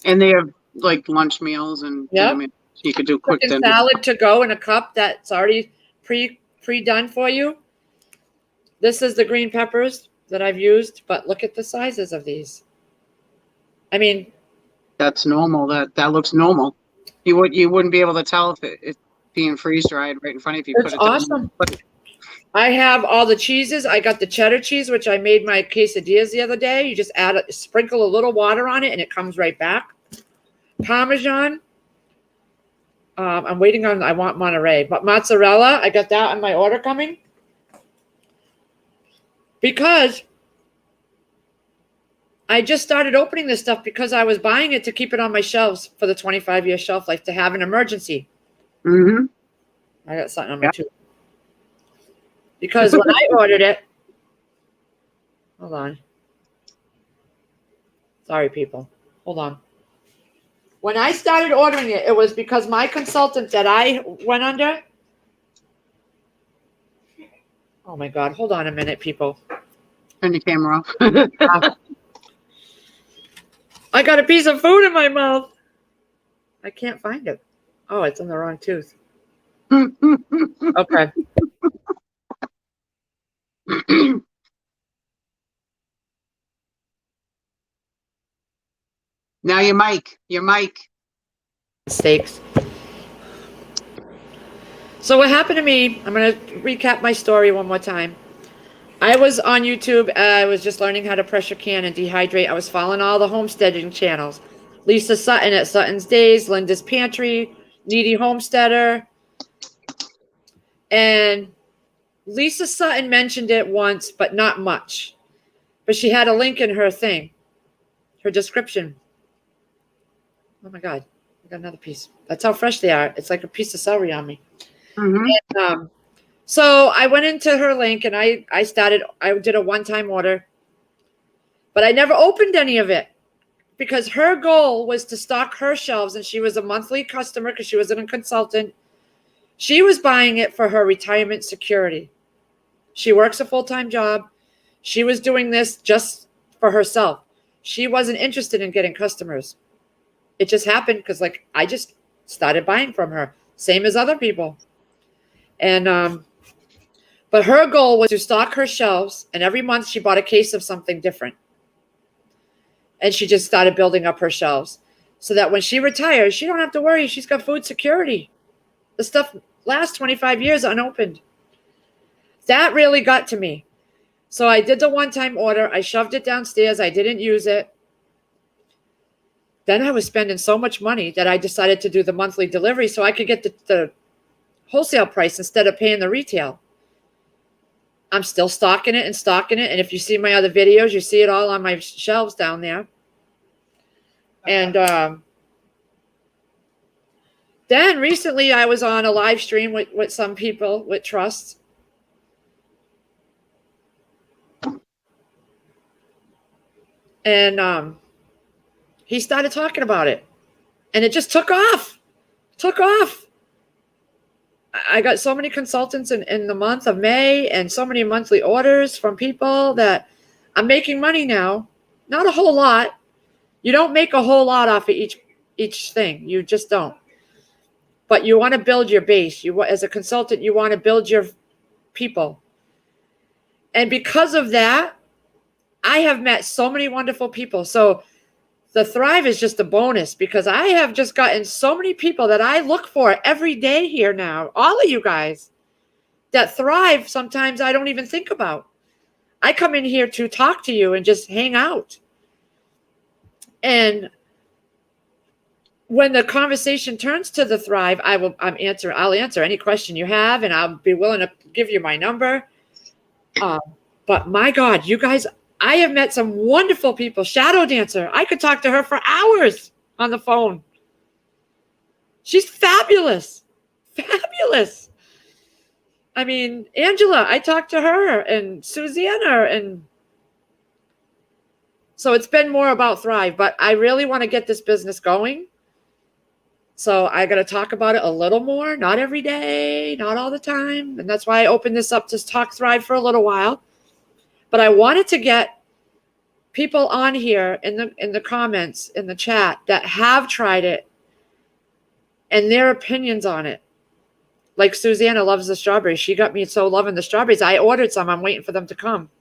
And they have like lunch meals and Yep. dinner meals. You could do quick Chicken dinner. salad to go in a cup that's already pre-done for you. This is the green peppers that I've used, but look at the sizes of these. I mean, That's normal. That looks normal. You wouldn't be able to tell if it's being freeze dried right in front of you. it's awesome. I have all the cheeses. I got the cheddar cheese, which I made my quesadillas the other day. You just sprinkle a little water on it and it comes right back. Parmesan. I'm waiting on, I want Monterey, but mozzarella, I got that on my order coming. Because I just started opening this stuff because I was buying it to keep it on my shelves for the 25-year shelf life to have an emergency. Mm-hmm. I got something on my tooth. Because when I ordered it, hold on. Sorry, people. Hold on. When I started ordering it, it was because my consultant that I went under. Oh my God. Hold on a minute, people. Turn your camera off. I got a piece of food in my mouth. I can't find it. Oh, it's in the wrong tooth. Okay. Now your mic. Mistakes. So what happened to me, I'm going to recap my story one more time. I was on YouTube. I was just learning how to pressure can and dehydrate. I was following all the homesteading channels. Lisa Sutton at Sutton's Days, Linda's Pantry, Needy Homesteader. And Lisa Sutton mentioned it once, but not much. But she had a link in her thing, her description. Oh my God, I got another piece. That's how fresh they are. It's like a piece of celery on me. Mm-hmm. So I went into her link and I did a one-time order, but I never opened any of it because her goal was to stock her shelves, and she was a monthly customer because she was a consultant. She was buying it for her retirement security. She works a full-time job. She was doing this just for herself. She wasn't interested in getting customers. It just happened because I just started buying from her, same as other people. And but her goal was to stock her shelves, and every month she bought a case of something different. And she just started building up her shelves so that when she retires, she don't have to worry. She's got food security. The stuff lasts 25 years unopened. That really got to me. So I did the one-time order. I shoved it downstairs. I didn't use it. Then I was spending so much money that I decided to do the monthly delivery so I could get the wholesale price instead of paying the retail. I'm still stocking it. And if you see my other videos, you see it all on my shelves down there. And then recently I was on a live stream with some people with trusts. And he started talking about it. And it just took off. I got so many consultants in the month of May and so many monthly orders from people that I'm making money now. Not a whole lot. You don't make a whole lot off of each thing. You just don't. But you want to build your base. As a consultant, you want to build your people. And because of that, I have met so many wonderful people. So the Thrive is just a bonus because I have just gotten so many people that I look for every day here now. All of you guys that Thrive, sometimes I don't even think about. I come in here to talk to you and just hang out. And when the conversation turns to the Thrive, I'll answer any question you have, and I'll be willing to give you my number. But my God, you guys, I have met some wonderful people. Shadow Dancer. I could talk to her for hours on the phone. She's fabulous. Fabulous. I mean, Angela, I talked to her, and Susanna, and so it's been more about Thrive, but I really want to get this business going. So I got to talk about it a little more, not every day, not all the time. And that's why I opened this up to talk Thrive for a little while. But I wanted to get people on here in the comments, in the chat, that have tried it and their opinions on it. Like Susanna loves the strawberries. She got me so loving the strawberries. I ordered some. I'm waiting for them to come.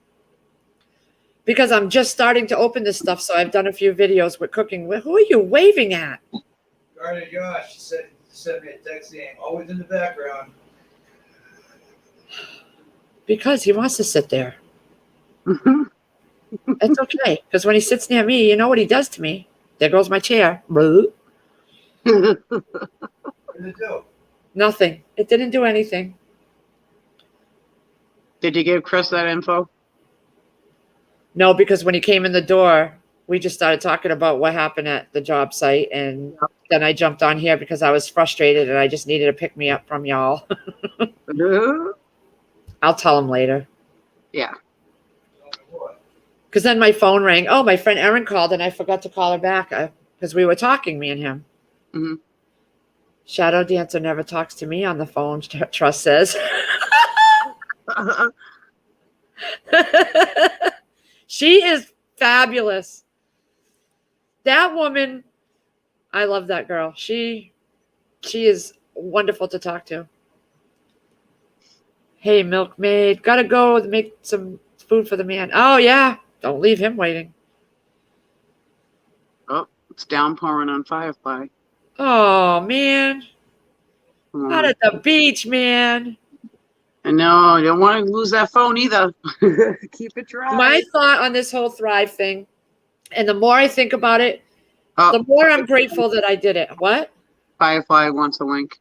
Because I'm just starting to open this stuff. So I've done a few videos with cooking. Who are you waving at? Gardner Josh sent me a text saying, always in the background. Because he wants to sit there. It's okay. Because when he sits near me, you know what he does to me? There goes my chair. What did it do? Nothing. It didn't do anything. Did you give Chris that info? No, because when he came in the door, we just started talking about what happened at the job site. And then I jumped on here because I was frustrated and I just needed to pick me up from y'all. I'll tell him later. Yeah. Because then my phone rang. Oh, my friend Erin called and I forgot to call her back because we were talking, me and him. Mm-hmm. Shadow Dancer never talks to me on the phone, Trust says. She is fabulous. That woman, I love that girl. She is wonderful to talk to. Hey, milkmaid, gotta go make some food for the man. Oh, yeah. Don't leave him waiting. Oh, It's downpouring on Firefly. Oh man, Come out on. at the beach, man. I know, you don't want to lose that phone either. Keep it dry. My thought on this whole Thrive thing, and the more I think about it, Oh, the more I'm grateful that I did it. What? Firefly wants a link.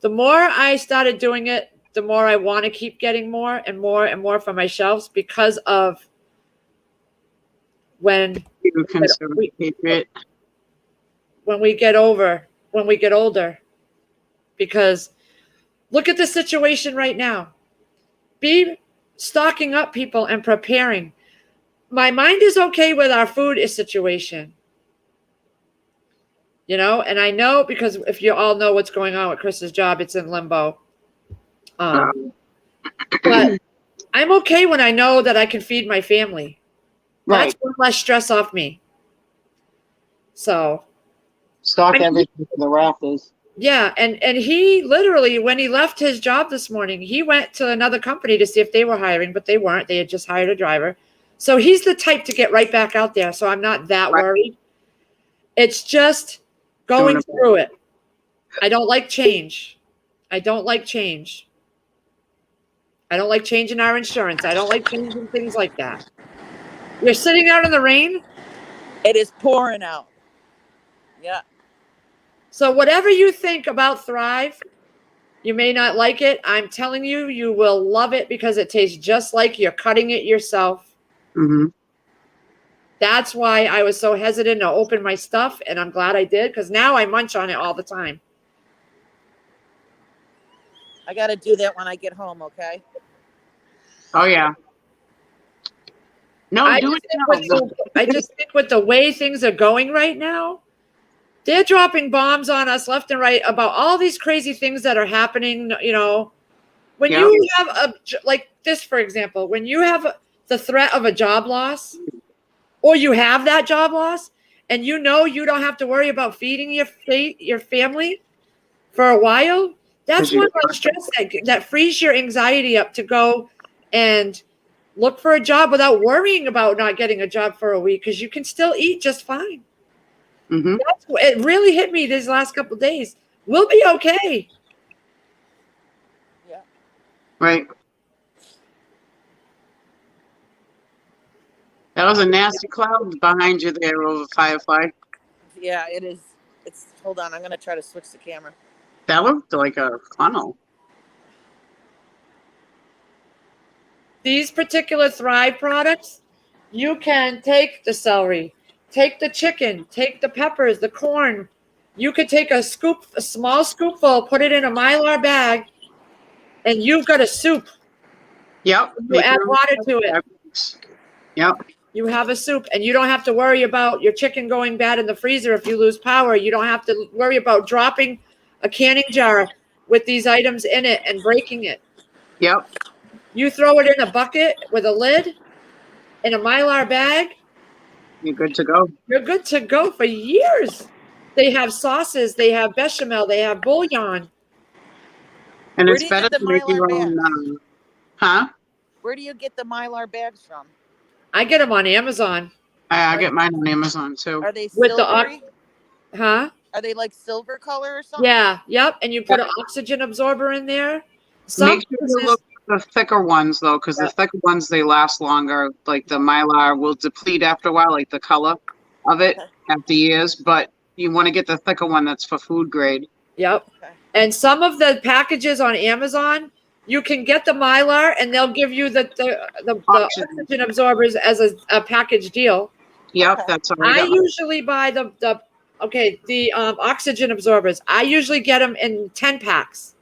The more I started doing it, the more I want to keep getting more and more and more from my shelves because of when You conservative patriot. when we get older. Because look at the situation right now. Be stocking up, people, and preparing. My mind is okay with our food situation. You know, and I know because if you all know what's going on with Chris's job, it's in limbo. But I'm okay when I know that I can feed my family. Right. That's one less stress off me. So Stock I mean, everything for the rafters. yeah, and he literally, when he left his job this morning, he went to another company to see if they were hiring, but they weren't. They had just hired a driver. So he's the type to get right back out there. So I'm not that Right. worried. It's just going through it. I don't like change. I don't like change. I don't like changing our insurance. I don't like changing things like that. You're sitting out in the rain. It is pouring out. Yeah. So whatever you think about Thrive, you may not like it. I'm telling you, you will love it because it tastes just like you're cutting it yourself. Mm-hmm. That's why I was so hesitant to open my stuff, and I'm glad I did because now I munch on it all the time. I got to do that when I get home, okay? Oh yeah. No, I do just, it think now. I just think with the way things are going right now, they're dropping bombs on us left and right about all these crazy things that are happening. You know, when Yeah. you have like this, for example, when you have the threat of a job loss, or you have that job loss, and you know you don't have to worry about feeding your family for a while, that's one less stress that frees your anxiety up to go and look for a job without worrying about not getting a job for a week because you can still eat just fine. Mm-hmm. It really hit me these last couple of days. We'll be okay. Yeah. Right. That was a nasty cloud behind you there over Firefly. Yeah, it is. It's, hold on. I'm going to try to switch the camera. That looked like a funnel. These particular Thrive products, you can take the celery, take the chicken, take the peppers, the corn. You could take a small scoopful, put it in a Mylar bag, and you've got a soup. Yep. You add water to it. Yep. You have a soup, and you don't have to worry about your chicken going bad in the freezer if you lose power. You don't have to worry about dropping a canning jar with these items in it and breaking it. Yep. You throw it in a bucket with a lid in a Mylar bag, You're good to go. you're good to go for years. They have sauces, they have bechamel, they have bouillon. And Where it's do you better get to the make your Mylar own. Huh? Where do you get the Mylar bags from? I get them on Amazon. I get mine on Amazon too. Are they With the silvery? Huh? Are they like silver color or something? Yeah, yep. And you put an oxygen absorber in there. Some Make sure you look at the thicker ones though, because the thicker ones they last longer. Like the Mylar will deplete after a while, like the color of it after years. But you want to get the thicker one that's for food grade. Yep. Okay. And some of the packages on Amazon, you can get the Mylar and they'll give you the oxygen absorbers as a package deal. Yep, Okay. that's all I I got. usually buy the oxygen absorbers. I usually get them in 10 packs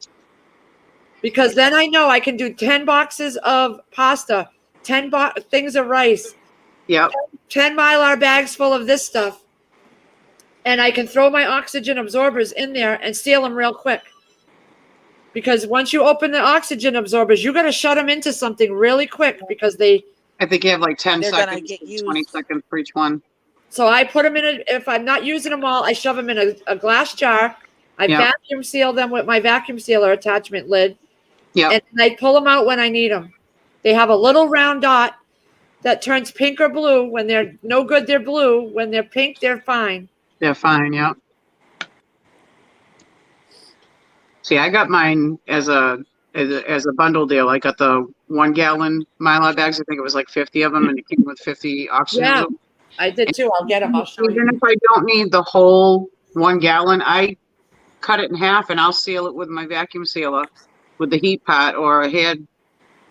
because then I know I can do 10 boxes of pasta, 10 things of rice, Yep. 10 Mylar bags full of this stuff. And I can throw my oxygen absorbers in there and seal them real quick. Because once you open the oxygen absorbers, you got to shut them into something really quick because I think you have like 10 They're gonna seconds, get 20 used. seconds for each one. So I put them in if I'm not using them all, I shove them in a glass jar. I Yeah. vacuum seal them with my vacuum sealer attachment lid. Yep. And I pull them out when I need them. They have a little round dot that turns pink or blue. When they're no good, they're blue. When they're pink, they're fine. They're fine, yeah. See, I got mine as a bundle deal. I got the 1 gallon Mylar bags. I think it was like 50 of them, and it came with 50 oxygen. Yeah, I did too. I'll get them. I'll show Even you. if I don't need the whole 1 gallon, I cut it in half and I'll seal it with my vacuum sealer with the heat pot or a hair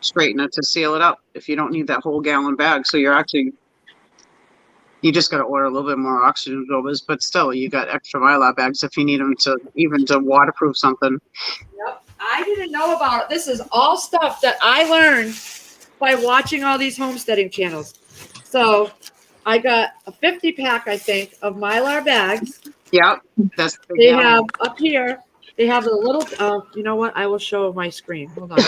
straightener to seal it up if you don't need that whole gallon bag. So you just got to order a little bit more oxygen absorbers, but still you got extra Mylar bags if you need them to waterproof something. Yep. I didn't know about it. This is all stuff that I learned by watching all these homesteading channels. So I got a 50 pack, I think, of Mylar bags. Yep, that's the They gallon. have up here, they have a little, you know what? I will show my screen. Hold on.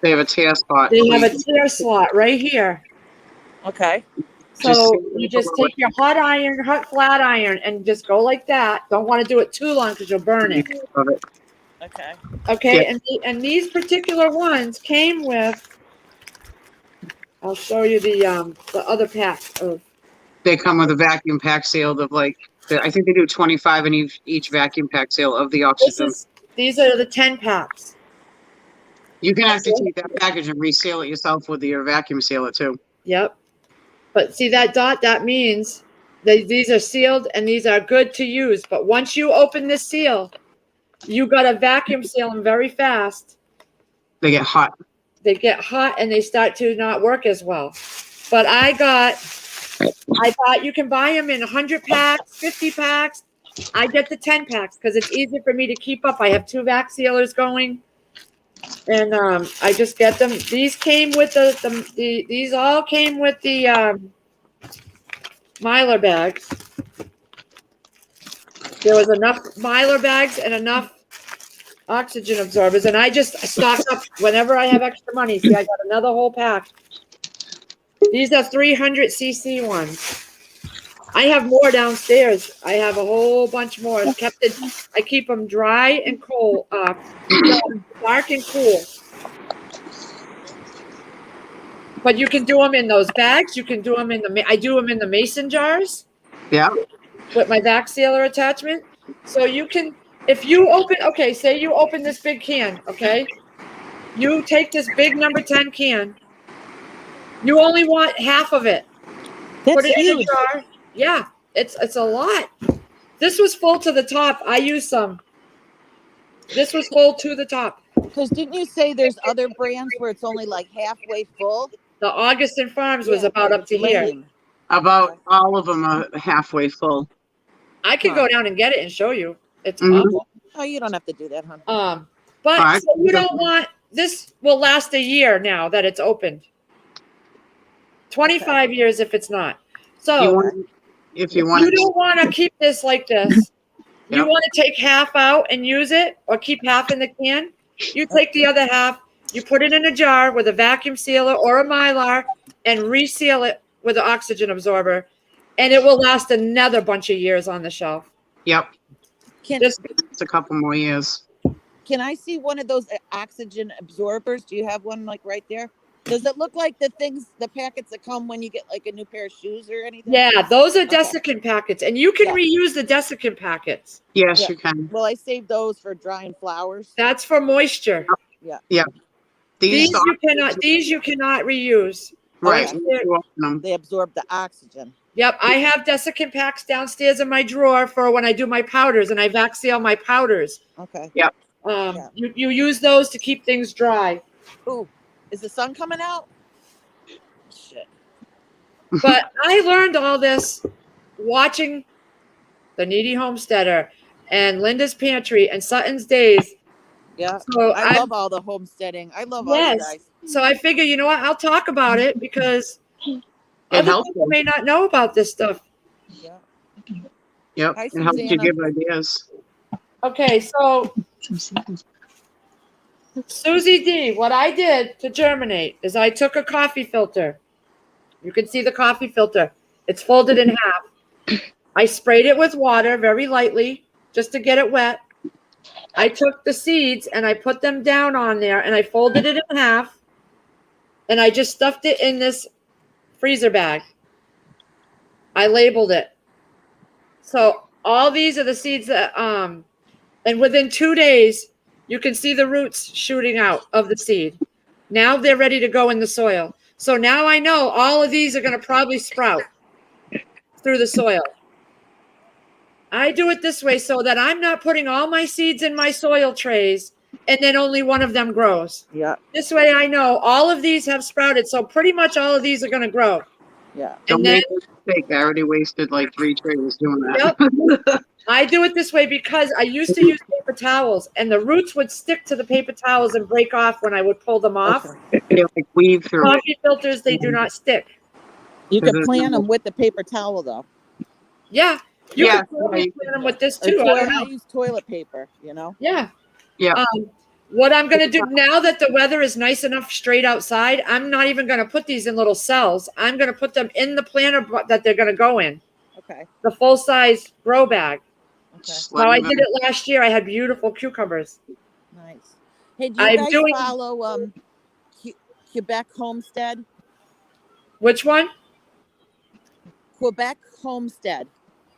They have a tear spot. They have a tear slot right here. Okay. So you just take your hot flat iron and just go like that. Don't want to do it too long because you'll burn it. Of it. Okay. Okay, Yeah. and these particular ones came with, I'll show you the other pack of, They come with a vacuum pack sealed of like, I think they do 25 in each vacuum pack seal of the this oxygen. is, these are the 10 packs. You can actually take that package and reseal it yourself with your vacuum sealer too. Yep. But see that dot, that means these are sealed and these are good to use. But once you open this seal, you got to vacuum seal them very fast. They get hot. They get hot and they start to not work as well. But I thought you can buy them in 100 packs, 50 packs. I get the 10 packs because it's easy for me to keep up. I have 2 vac sealers going. And I just get them. These came with these all came with the Mylar bags. There was enough Mylar bags and enough oxygen absorbers, and I just stock up whenever I have extra money. See, I got another whole pack. These are 300 cc ones. I have more downstairs. I have a whole bunch more. I keep them dry and cold, dark and cool. But you can do them in those bags. You can do them I do them in the mason jars. Yeah. With my vac sealer attachment. So you can, if you open, okay, say you open this big can, okay? You take this big number 10 can. You only want half of it. That's Put it in a huge. jar. Yeah, it's a lot. This was full to the top. I used some. This was full to the top. Because didn't you say there's other brands where it's only like halfway full? The Augustin Farms was Yeah, about up to here. lame. About all of them are halfway full. I could go down and get it and show you. It's Mhm. awful. Oh, you don't have to do that, hon. But Alright. so you don't want this will last a year now that it's opened. 25 years if it's not. So If you want you don't want to keep this like this. You Yep. want to take half out and use it or keep half in the can. You take the other half, you put it in a jar with a vacuum sealer or a Mylar and reseal it with an oxygen absorber. And it will last another bunch of years on the shelf. Yep, Can it's a couple more years. Can I see one of those oxygen absorbers? Do you have one like right there? Does it look like the packets that come when you get like a new pair of shoes or anything? Yeah, those are Okay. desiccant packets. And you can Yeah. reuse the desiccant packets. Yes, Yeah. you can. Well, I saved those for drying flowers. That's for moisture. These you cannot reuse. right. Okay. You open them. They absorb the oxygen. Yep, I have desiccant packs downstairs in my drawer for when I do my powders and I vac seal my powders. Okay. You use those to keep things dry. Ooh, is the sun coming out? Shit. But I learned all this watching The Needy Homesteader and Linda's Pantry and Sutton's Days. Yeah. So I love all the homesteading. I love all you Yes. guys. So I figure, you know what? I'll talk about it because other helps people them. may not know about this stuff. Yeah. Yep, Hi, it helps you Susanna. give ideas. Okay, so Susie D, what I did to germinate is I took a coffee filter. You can see the coffee filter. It's folded in half. I sprayed it with water very lightly just to get it wet. I took the seeds and I put them down on there and I folded it in half. And I just stuffed it in this freezer bag. I labeled it. So all these are the seeds that, and within 2 days, you can see the roots shooting out of the seed. Now they're ready to go in the soil. So now I know all of these are going to probably sprout through the soil. I do it this way so that I'm not putting all my seeds in my soil trays and then only one of them grows. Yeah, This way I know all of these have sprouted. So pretty much all of these are going to grow. yeah. Don't And then make a mistake. I already wasted like 3 trays doing that. Yep. I do it this way because I used to use paper towels and the roots would stick to the paper towels and break off when I would pull them off. They like weave through it. Coffee filters, they do not stick. You can plant them with the paper towel though. Yeah. You Yeah. can probably plant them with this Or too. I don't I know. use toilet paper, you know? Yeah. Yeah. What I'm going to do now that the weather is nice enough straight outside, I'm not even going to put these in little cells. I'm going to put them in the planter that they're going to go in, Okay, the full size grow bag. okay, Just How I letting did them- it last year. I had beautiful cucumbers. nice. Hey, do you I'm guys doing- follow Quebec Homestead? Which one? Quebec Homestead.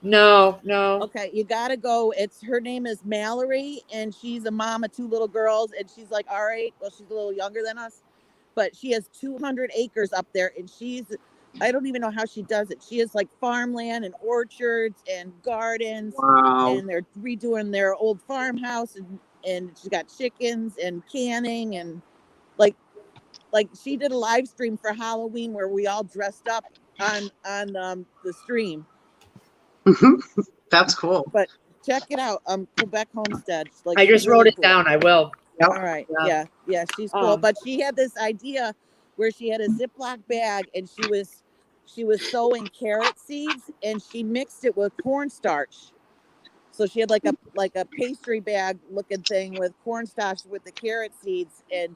No. Okay, you gotta go. Her name is Mallory, and she's a mom of 2 little girls, and she's like all right. Well, she's a little younger than us, but she has 200 acres up there, and I don't even know how she does it. She has like farmland and orchards and gardens, Wow. and they're redoing their old farmhouse, and she's got chickens and canning, and like she did a live stream for Halloween where we all dressed up on the stream. That's cool. Check it out. Quebec Homestead. Like, I she's just really wrote it cool. down. I will. Yep. All right. Yeah. Yeah. She's cool. Um, But she had this idea where she had a Ziploc bag and she was sowing carrot seeds and she mixed it with cornstarch. So she had like a pastry bag looking thing with cornstarch with the carrot seeds and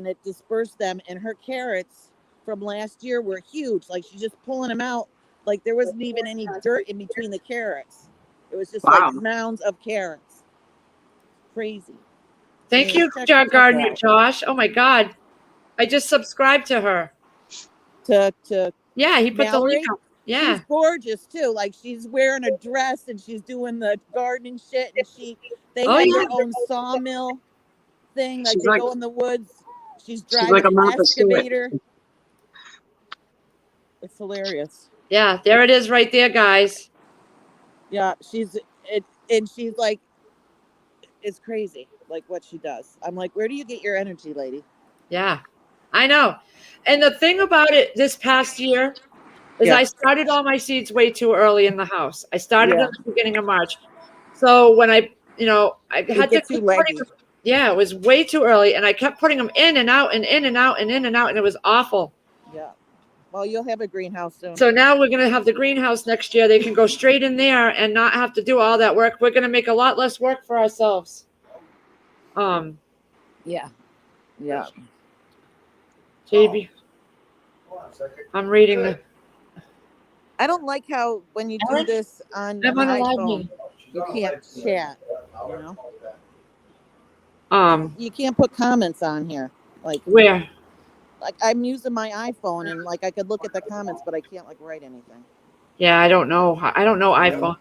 it dispersed them. And her carrots from last year were huge. Like she's just pulling them out. Like there wasn't even any dirt in between the carrots. It was just Wow. like mounds of carrots. Crazy. Thank Yeah, you, check Jar that Gardener out. Josh. Oh my God. I just subscribed to her. To Yeah, he put Mallory? the link up. Yeah. She's gorgeous too. Like she's wearing a dress and she's doing the gardening shit and they Oh, have yeah. their own sawmill thing. Like She's they like- go in the woods. She's driving like a an Martha Stewart. excavator. It's hilarious. Yeah, there it is right there, guys. Yeah, she's like, it's crazy. Like what she does. I'm like, where do you get your energy, lady? Yeah, I know. And the thing about it this past year is Yeah. I started all my seeds way too early in the house. I started Yeah. at the beginning of March. So when I had to get too keep leggy. putting them, yeah, it was way too early. And I kept putting them in and out and in and out and in and out. And it was awful. Yeah. Well, you'll have a greenhouse soon. So now we're going to have the greenhouse next year. They can go straight in there and not have to do all that work. We're going to make a lot less work for ourselves. Yeah. Yeah. JB, Hold on a second. I'm reading the. I don't like how when you do Ellen? this on I'm an on a live iPhone, meeting. you can't chat. You know, you can't put comments on here. Where? Like I'm using my iPhone and like I could look at the comments, but I can't like write anything. Yeah, I don't know. I don't know iPhone.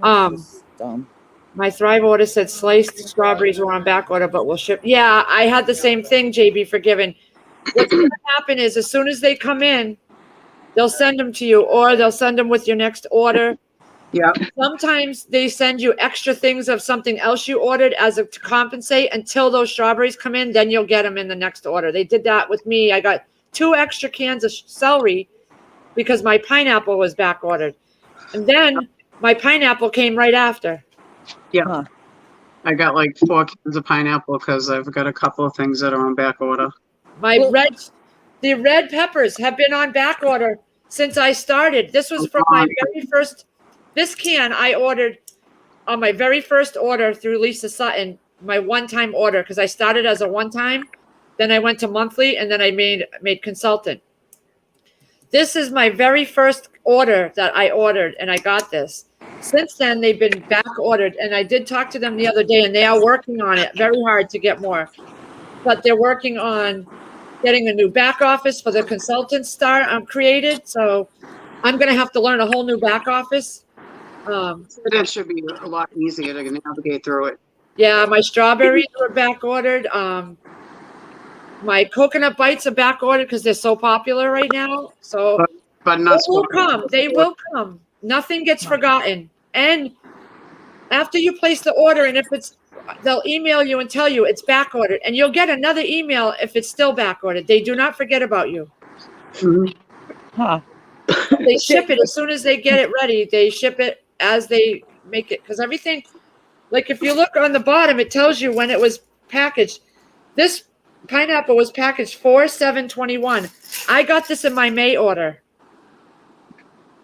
That's just dumb. My Thrive order said sliced strawberries were on back order, but will ship. Yeah, I had the same thing, JB, forgiven. What's going to happen is as soon as they come in, they'll send them to you or they'll send them with your next order. Yeah. Sometimes they send you extra things of something else you ordered to compensate until those strawberries come in. Then you'll get them in the next order. They did that with me. I got 2 extra cans of celery because my pineapple was back ordered. And then my pineapple came right after. I got like 4 cans of pineapple because I've got a couple of things that are on back order. The red peppers have been on back order since I started. This was from my very first, this can I ordered on my very first order through Lisa Sutton, my one-time order, because I started as a one-time, then I went to monthly, and then I made consultant. This is my very first order that I ordered, and I got this. Since then, they've been back ordered, and I did talk to them the other day, and they are working on it very hard to get more. But they're working on getting a new back office for the consultants created. So I'm going to have to learn a whole new back office. That should be a lot easier to navigate through it. Yeah, my strawberries were back ordered. My coconut bites are back ordered because they're so popular right now. So But they not will come. They will come. Nothing gets forgotten. And after you place the order, and if they'll email you and tell you it's back ordered, and you'll get another email if it's still back ordered. They do not forget about you. Mhm. Huh. They ship it as soon as they get it ready. They ship it as they make it, because everything, like if you look on the bottom, it tells you when it was packaged. This pineapple was packaged 4/7/21. I got this in my May order.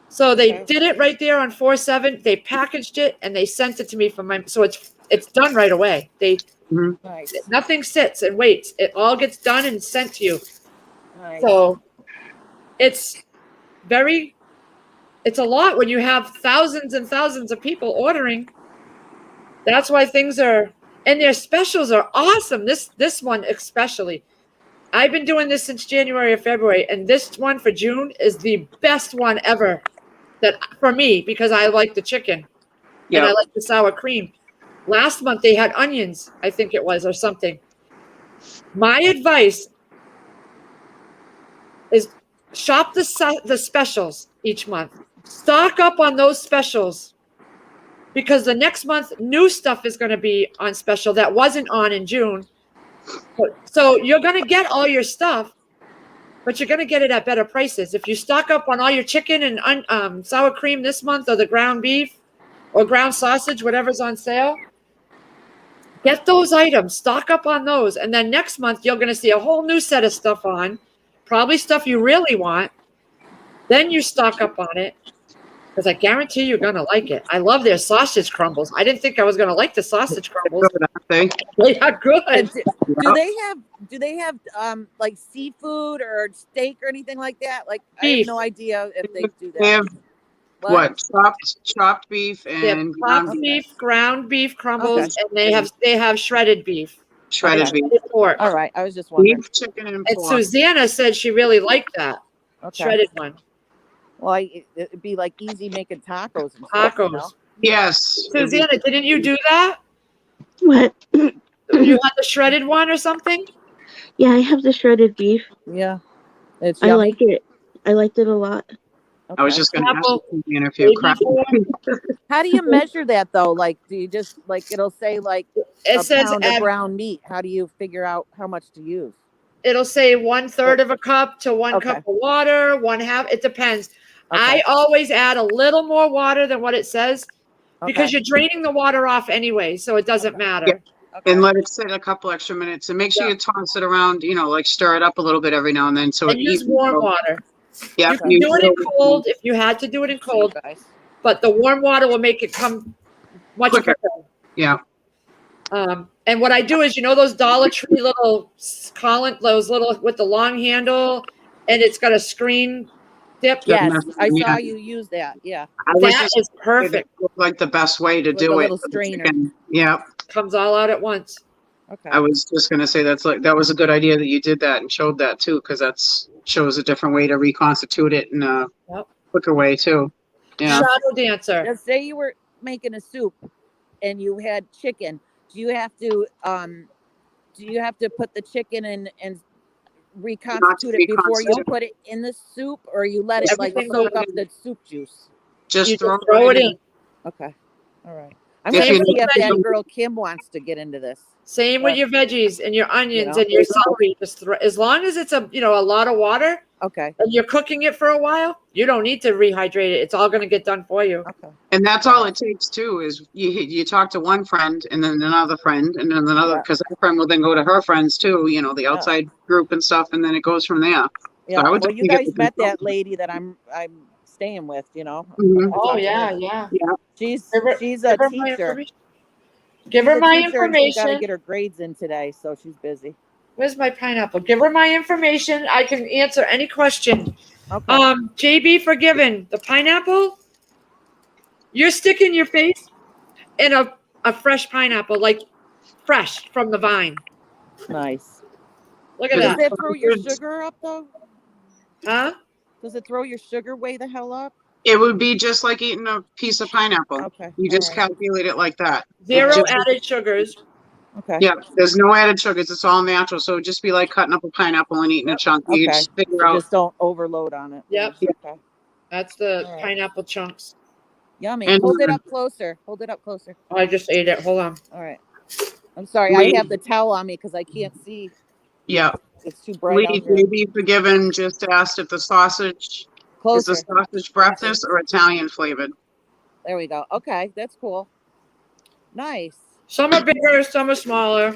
So they Okay. did it right there on 4/7. They packaged it and they sent it to me from my. So it's done right away. Nice. Nothing sits and waits. It all gets done and sent to you. Nice. So it's a lot when you have thousands and thousands of people ordering. That's why and their specials are awesome. This one especially. I've been doing this since January or February, and this one for June is the best one ever for me, because I like the chicken and I Yeah. like the sour cream. Last month they had onions, I think it was, or something. My advice is shop the specials each month. Stock up on those specials, because the next month new stuff is going to be on special that wasn't on in June. So you're going to get all your stuff, but you're going to get it at better prices. If you stock up on all your chicken and sour cream this month, or the ground beef or ground sausage, whatever's on sale, get those items, stock up on those. And then next month, you're going to see a whole new set of stuff on, probably stuff you really want. Then you stock up on it, because I guarantee you're going to like it. I love their sausage crumbles. I didn't think I was going to like the sausage crumbles. They- They are good. And do they have like seafood or steak or anything like that? Like I Beef. have no idea if they do They that. have what? Chopped beef They have and chopped beef, ground beef crumbles, and they have shredded beef. shredded Okay. beef. Pork. All right, I was just wondering. Beef, chicken, and And pork. Susanna said she really liked that Okay. shredded one. Well, it'd be like easy making tacos and stuff. You know? Tacos. Yes. Susanna, didn't you do that? What? You had the shredded one or something? Yeah, I have the shredded beef. Yeah. It's I yummy. like it. I liked it a lot. I was Okay. just going to ask Apple, you if you baby crap. corn. How do you measure that though? Like, do you just like it'll say like It a says pound of add, ground meat? How do you figure out how much to use? it'll say 1/3 of a cup to 1 Okay. cup of water, 1/2. It depends. Okay. I always add a little more water than what it says, because Okay. you're draining the water off anyway, so it doesn't matter. Okay. And let it sit a couple extra minutes, and make sure you toss it around. Like stir it up a little bit every now and then, so And it use evens warm out. water. Yeah, You can do it in cold if you had to do it in cold, Guys. but the warm water will make it come much Quicker. quicker. Yeah. And what I do is, those Dollar Tree little those little with the long handle, and it's got a screen dip. Yes, I Yeah. saw you use that. Yeah. I was That just is perfect. like the best way to With do the it. little for the strainer. chicken. Yeah, Comes all out at once. Okay. I was just gonna say that was a good idea that you did that and showed that too, because shows a different way to reconstitute it in a Yep. quicker way too. Yeah. Shadow dancer. Now, say you were making a soup and you had chicken. Do you have to put the chicken in and reconstitute it before you reconstitute. put it in the soup, or you let it like Everything soak goes up the soup juice? Just You throw, just throw it in. Okay. All right. I'm If gonna you see need if to- that girl Kim wants to get into this. Same with your veggies and your onions Yeah. and your celery. Just as long as it's a lot of water Okay. and you're cooking it for a while, you don't need to rehydrate it. It's all going to get done for you. Okay. And that's all it takes too, is you talk to one friend and then another friend and then another, Yeah. because that friend will then go to her friends too, the outside group and stuff, and then it goes from there. Yeah. I would Well, you definitely get guys the met that consultant. lady that I'm staying with. Mhm. Oh yeah, yeah. She's Give her- she's a Give her my teacher. information. Give She's her a my teacher and She's got to information. get her grades in today, so she's busy. Where's my pineapple? Give her my information. I can answer any question. Okay. JB Forgiven, the pineapple, you're sticking your face in a fresh pineapple, like fresh from the vine. Nice. Look at Does Does that. that throw your sugar up though? Huh? Does it throw your sugar way the hell up? It would be just like eating a piece of pineapple. Okay. You just all right. calculate it like that. Zero Just- added sugars. Okay. Yeah, there's no added sugars. It's all natural. So it'd just be like cutting up a pineapple and eating a chunk. You Okay. just figure So out. just don't overload on it. Yep. Okay. That's the All right. pineapple chunks. Yummy. And- Hold it up closer. Hold it up closer. Oh, I just ate it. Hold on. All right. I'm sorry. Lee- I have the towel on me because I can't see. Yeah. It's too bright out Lee, here. maybe forgiven. Just asked if the sausage Closer. is the sausage breakfast or Italian flavored. There we go. Okay. That's cool. Nice. Some are bigger, some are smaller.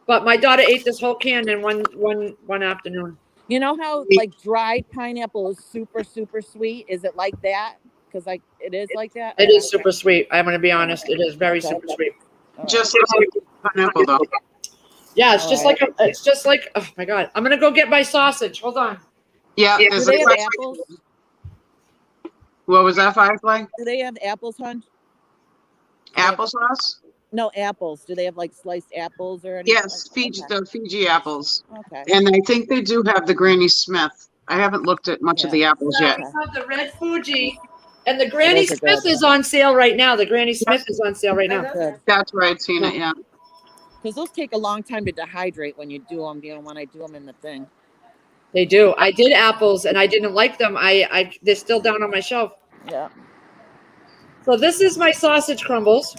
But my daughter ate this whole can in one afternoon. You know how like dried pineapple is super, super sweet? Is it like that? Because it is like that? It is Okay. super sweet. I'm gonna be honest. It is very super sweet. All right. Just like pineapple though. Yeah, it's just Alright. like it's just like, oh my god. I'm gonna go get my sausage. Hold on. Yeah. Do There's they a have question. apples? What was that, Firefly? Do they have apples, hon? Applesauce? No, apples. Do they have like sliced apples or anything? Yes, Fiji, the Fiji apples. Okay. And I think they do have the Granny Smith. I haven't looked at much of the apples yet. We have the red Fuji, and the Granny Those are Smith good. is on sale right now. The Granny Smith is on sale right now. Good. That's where I'd seen it, yeah. Because those take a long time to dehydrate when you do them. You know, when I do them in the thing. They do. I did apples, and I didn't like them. They're still down on my shelf. Yeah. So this is my sausage crumbles.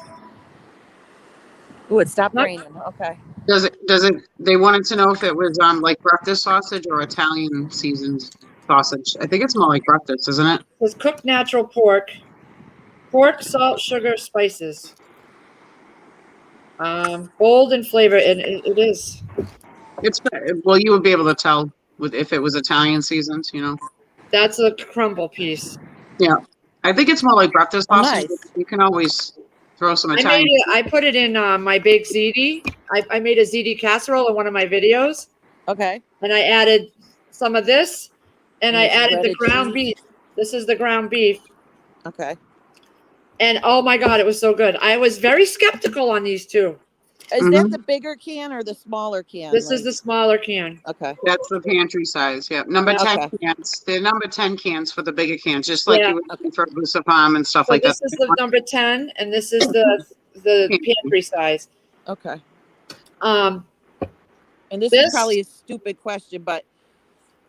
Ooh, it stopped Nope. raining. Okay. Does it, they wanted to know if it was like breakfast sausage or Italian seasoned sausage. I think it's more like breakfast, isn't it? It was cooked natural pork, salt, sugar, spices. Bold in flavor, and it is. It's, well, you would be able to tell with if it was Italian seasoned, you know. That's a crumble piece. Yeah. I think it's more like breakfast Oh, sausage. nice. You can always throw some I Italian. made it. I put it in my baked ziti. I made a ziti casserole in one of my videos, Okay. and I added some of this, and I And added the shredded ground cheese. beef. This is the ground beef, Okay. and oh my god, it was so good. I was very skeptical on these two. Is Mhm. that the bigger can or the smaller can? This is Like- the smaller can. Okay. That's the pantry size, yeah. Number 10 Okay. cans. They're number 10 cans for the bigger cans, just like Yeah. you would for Busapam and stuff So like that. this is the number 10, and this is the pantry size. Okay. Um, And this This- is probably a stupid question, but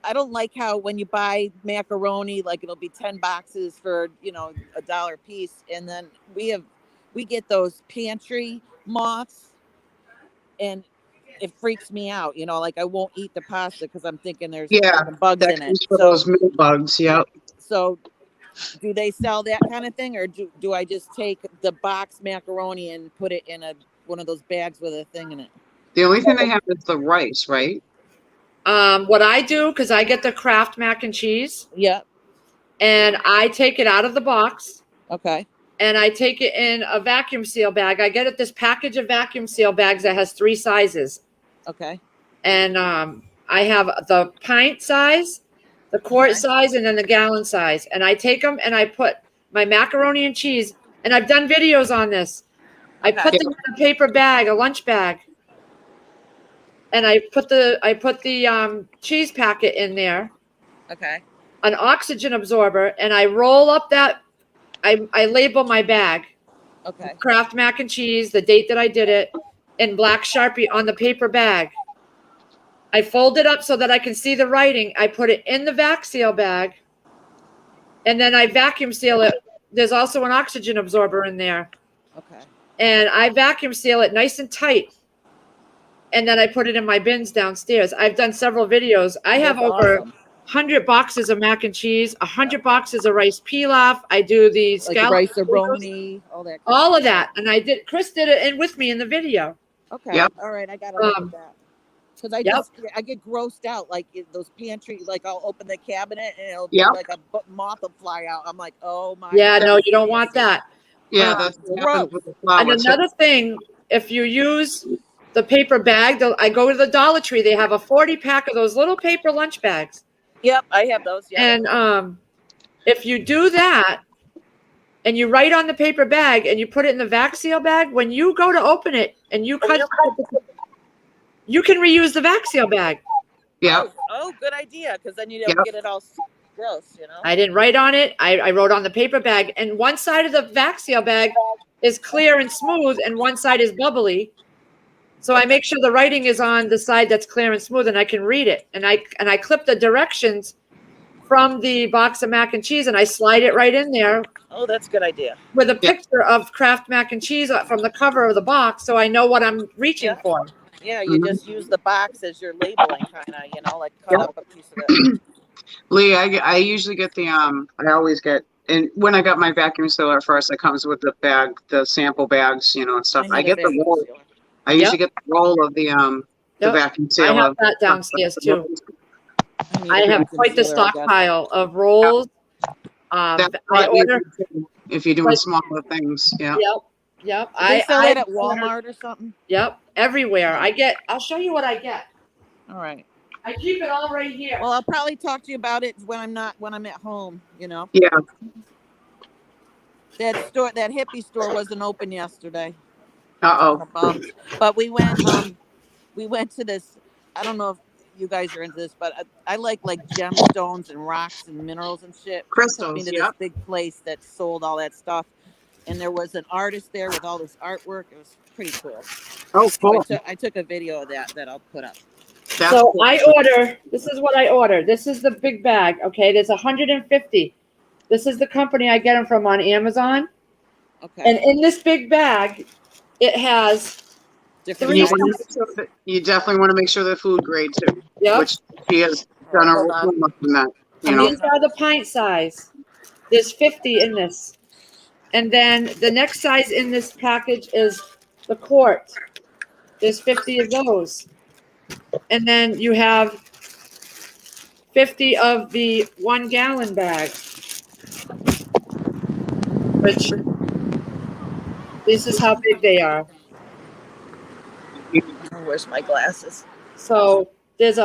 I don't like how when you buy macaroni, like it'll be 10 boxes for, $1 a piece. And then we get those pantry moths and it freaks me out, like I won't eat the pasta because I'm thinking there's Yeah, fucking bugs That in it. comes for So, those milk bugs, yeah. so do they sell that kind of thing or do I just take the box macaroni and put it in one of those bags with a thing in it? The only thing they have is the rice, right? what I do, because I get the Kraft mac and cheese, Yep. and I take it out of the box, Okay. and I take it in a vacuum seal bag. I get this package of vacuum seal bags that has 3 sizes. Okay. And I have the pint size, the quart Okay. size, and then the gallon size. And I take them and I put my macaroni and cheese, and I've done videos on this. I Okay. put them in a paper bag, a lunch bag. And I put the cheese packet in there, Okay. an oxygen absorber, and I roll up that. I label my bag, Okay. Kraft mac and cheese, the date that I did it, in black Sharpie on the paper bag. I fold it up so that I can see the writing. I put it in the vac seal bag, and then I vacuum seal it. There's also an oxygen absorber in there, Okay. and I vacuum seal it nice and tight. And then I put it in my bins downstairs. I've done several videos. I have That's over awesome. 100 boxes of mac and cheese, 100 boxes of rice pilaf. I do the Like scallop rice potatoes, roni, all that. all of that. And Chris did it in with me in the video. Okay. Yep. All right. I gotta look at that. Because Yep. I get grossed out. Like those pantry, like I'll open the cabinet and it'll Yep. be like a moth will fly out. I'm like, oh my. Yeah, God. no, you don't want that. Yeah, Uh, that's what gross. happens with the flour. And another thing, if you use the paper bag, I go to the Dollar Tree. They have a 40 pack of those little paper lunch bags. Yep, I have those. Yeah. And if you do that and you write on the paper bag and you put it in the vac seal bag, when you go to open it and you cut you can reuse the vac seal bag. Yeah. Oh, good idea. Because then you don't Yep. get it all gross, you know? I didn't write on it. I wrote on the paper bag, and one side of the vac seal bag is clear and smooth, and one side is bubbly. So I make sure the writing is on the side that's clear and smooth, and I can read it. And I clip the directions from the box of mac and cheese, and I slide it right in there Oh, that's a good idea. with a picture of Kraft mac and cheese from the cover of the box, so I know what I'm reaching Yeah. for. Yeah, you Mhm. just use the box as your labeling, kind of, you know, like cut up a piece of it. Lee, I usually get the I always get, and when I got my vacuum sealer first, it comes with the bag, the sample bags, you know, and stuff. I need a get the vacuum roll. sealer. I usually get the roll of the Yep. vacuum I sealer. have that downstairs too. need I a have vacuum quite the sealer, I guess. stockpile of rolls. That's I what you order. do if you're doing But- smaller things. Yeah. Yep. Do they sell that at order- Walmart or something? Yep, everywhere. I'll show you what I get. All right. I keep it all right here. Well, I'll probably talk to you about it when I'm at home, you know. Yeah. That hippie store wasn't open yesterday. Uh-oh. But we went to this, I don't know if you guys are into this, but I like gemstones and rocks and minerals and shit. Took me Crystals, to yeah. this big place that sold all that stuff. And there was an artist there with all this artwork. It was pretty cool. Oh, So cool. I took a video of that I'll put up. That's So cool. I order, this is what I order. This is the big bag, okay? There's 150. This is the company I get them from on Amazon. Okay. And in this big bag, it has, Different three You, sizes. wanna make sure that- you definitely want to make sure they're food grade too, yep, which she has done a Hold on. room up in that. You and know. these are the pint size. There's 50 in this. And then the next size in this package is the quart. There's 50 of those. And then you have 50 of the 1 gallon bag. Which, this is how big they are. Where's my glasses? So there's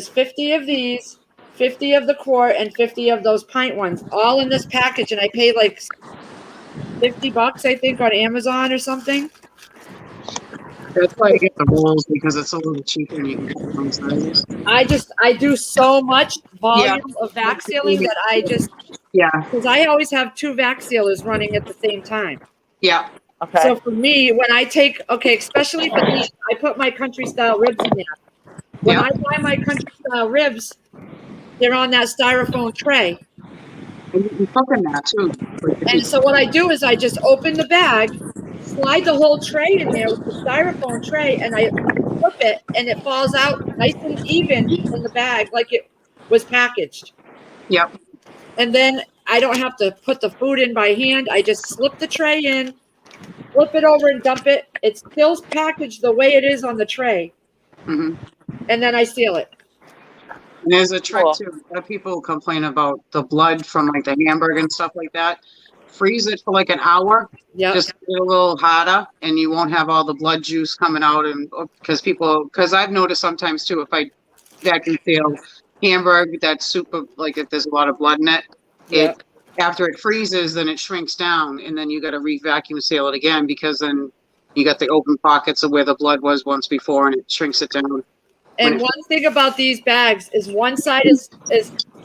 50 of these, 50 of the quart, and 50 of those pint ones, all in this package, and I paid like $50, I think, on Amazon or something. That's why I get the rolls, because it's a little cheaper and you can get some sizes. I do so much volume of vac sealing that Yeah. because I always have 2 vac sealers running at the same time. Yeah. Okay. So for me, when I take, especially for these, I put my country style ribs in there. When Yeah. I buy my country style ribs, they're on that styrofoam tray. And you can cook in that too. And so what I do is I just open the bag, slide the whole tray in there with the styrofoam tray, and I flip it, and it falls out nice and even in the bag like it was packaged. Yep. And then I don't have to put the food in by hand. I just slip the tray in, flip it over and dump it. It's still packaged the way it is on the tray. hmm And then I seal it. And there's a trick Cool. too. A lot of people complain about the blood from like the hamburger and stuff like that. Freeze it for like an hour, Yep. just get it a little hotter, and you won't have all the blood juice coming out. And because I've noticed sometimes too, if I vacuum seal hamburger that's super, like if there's a lot of blood in it, Yep. after it freezes, then it shrinks down, and then you got to re-vacuum seal it again, because then you got the open pockets of where the blood was once before, and it shrinks it down. And one thing about these bags is one side is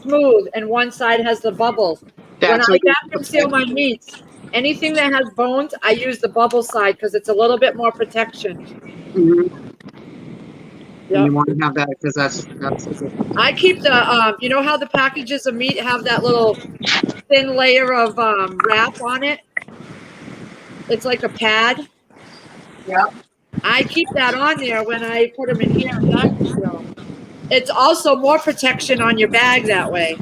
smooth and one side has the bubbles. When That's I what vacuum seal my meats, anything that has bones, I use the bubble side because it's a little bit more protection. Mhm. Yep. You want to have that because that's I keep the, you know how the packages of meat have that little thin layer of wrap on it? It's like a pad. Yep. I keep that on there when I put them in here and vacuum seal 'em. It's also more protection on your bag that way.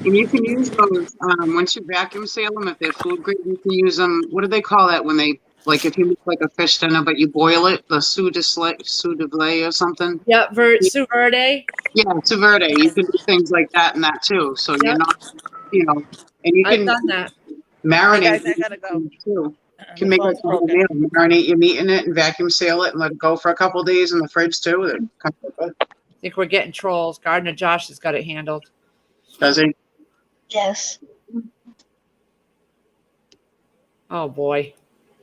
And you can use those once you vacuum seal them. If they're food grade, you can use them. What do they call that when they, like, if you make like a fish dinner but you boil it, the sous de vide or something? Yep, sous verde. Yeah, sous verde. You can do things like that and that too. So Yep. you're not, and you I've can done that. marinate Hey guys, I gotta go. too. You The can make like phone's a whole broken. meal. Marinate your meat in it and vacuum seal it and let it go for a couple days in the fridge too. It comes out good. I think we're getting trolls. Gardner Josh has got it handled. Does he? Yes. Oh boy.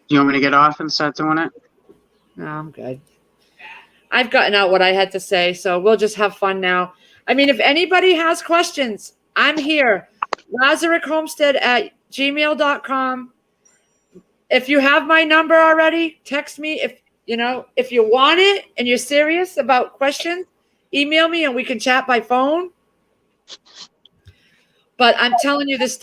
Do you want me to get off and start doing it? No, I'm good. I've gotten out what I had to say, so we'll just have fun now. I mean, if anybody has questions, I'm here. LazarikHomestead@gmail.com. If you have my number already, text me. If you want it and you're serious about questions, email me and we can chat by phone. But I'm telling you, this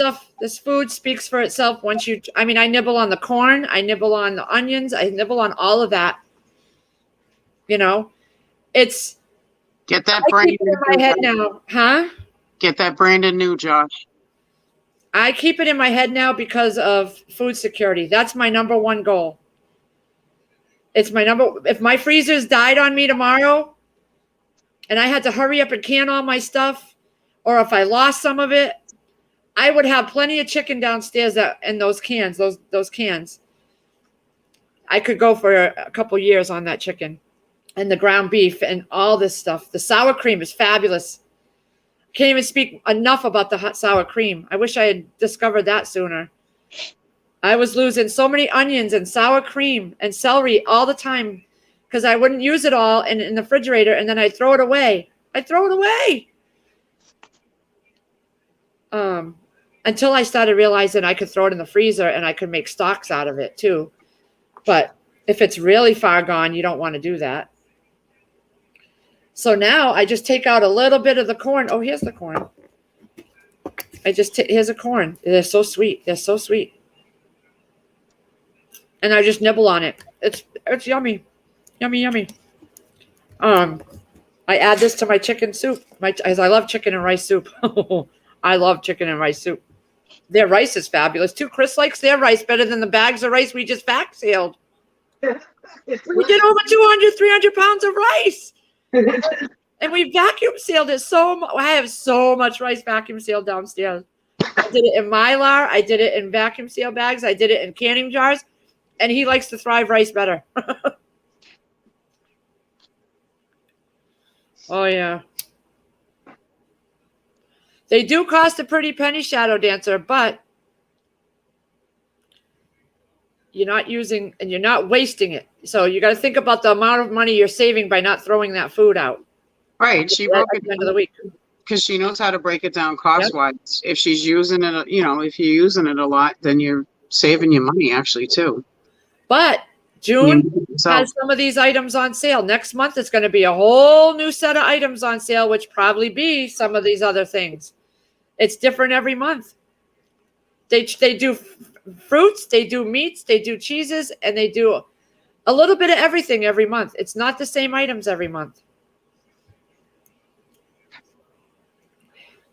food speaks for itself I nibble on the corn, I nibble on the onions, I nibble on all of that. It's Get that I Brandon keep it in my head now, huh? Get that Brandon new, Josh. I keep it in my head now because of food security. That's my number one goal. It's my if my freezers died on me tomorrow and I had to hurry up and can all my stuff, or if I lost some of it, I would have plenty of chicken downstairs in those cans, those cans. I could go for a couple years on that chicken and the ground beef and all this stuff. The sour cream is fabulous. Can't even speak enough about the hot sour cream. I wish I had discovered that sooner. I was losing so many onions and sour cream and celery all the time because I wouldn't use it all in the refrigerator, and then I'd throw it away. Until I started realizing I could throw it in the freezer and I could make stocks out of it too. But if it's really far gone, you don't want to do that. So now I just take out a little bit of the corn. Oh, here's the corn. Here's a corn. They're so sweet. And I just nibble on it. It's yummy. Yummy. I add this to my chicken soup. As I love chicken and rice soup. I love chicken and rice soup. Their rice is fabulous too. Chris likes their rice better than the bags of rice we just vac sealed. We did over 200, 300 pounds of rice. And we vacuum sealed it I have so much rice vacuum sealed downstairs. I did it in Mylar. I did it in vacuum seal bags. I did it in canning jars. And he likes the Thrive rice better. Oh, yeah. They do cost a pretty penny, Shadow Dancer, but you're not using and you're not wasting it. So you got to think about the amount of money you're saving by not throwing that food out. Right. She broke it at the end of the week because she knows how to break it down cost-wise. Yep. If she's using it, if you're using it a lot, then you're saving your money actually too. But June has some of these items on sale. Next month, it's going to be a whole new set of items on sale, which probably be some of these other things. It's different every month. They do fruits, they do meats, they do cheeses, and they do a little bit of everything every month. It's not the same items every month.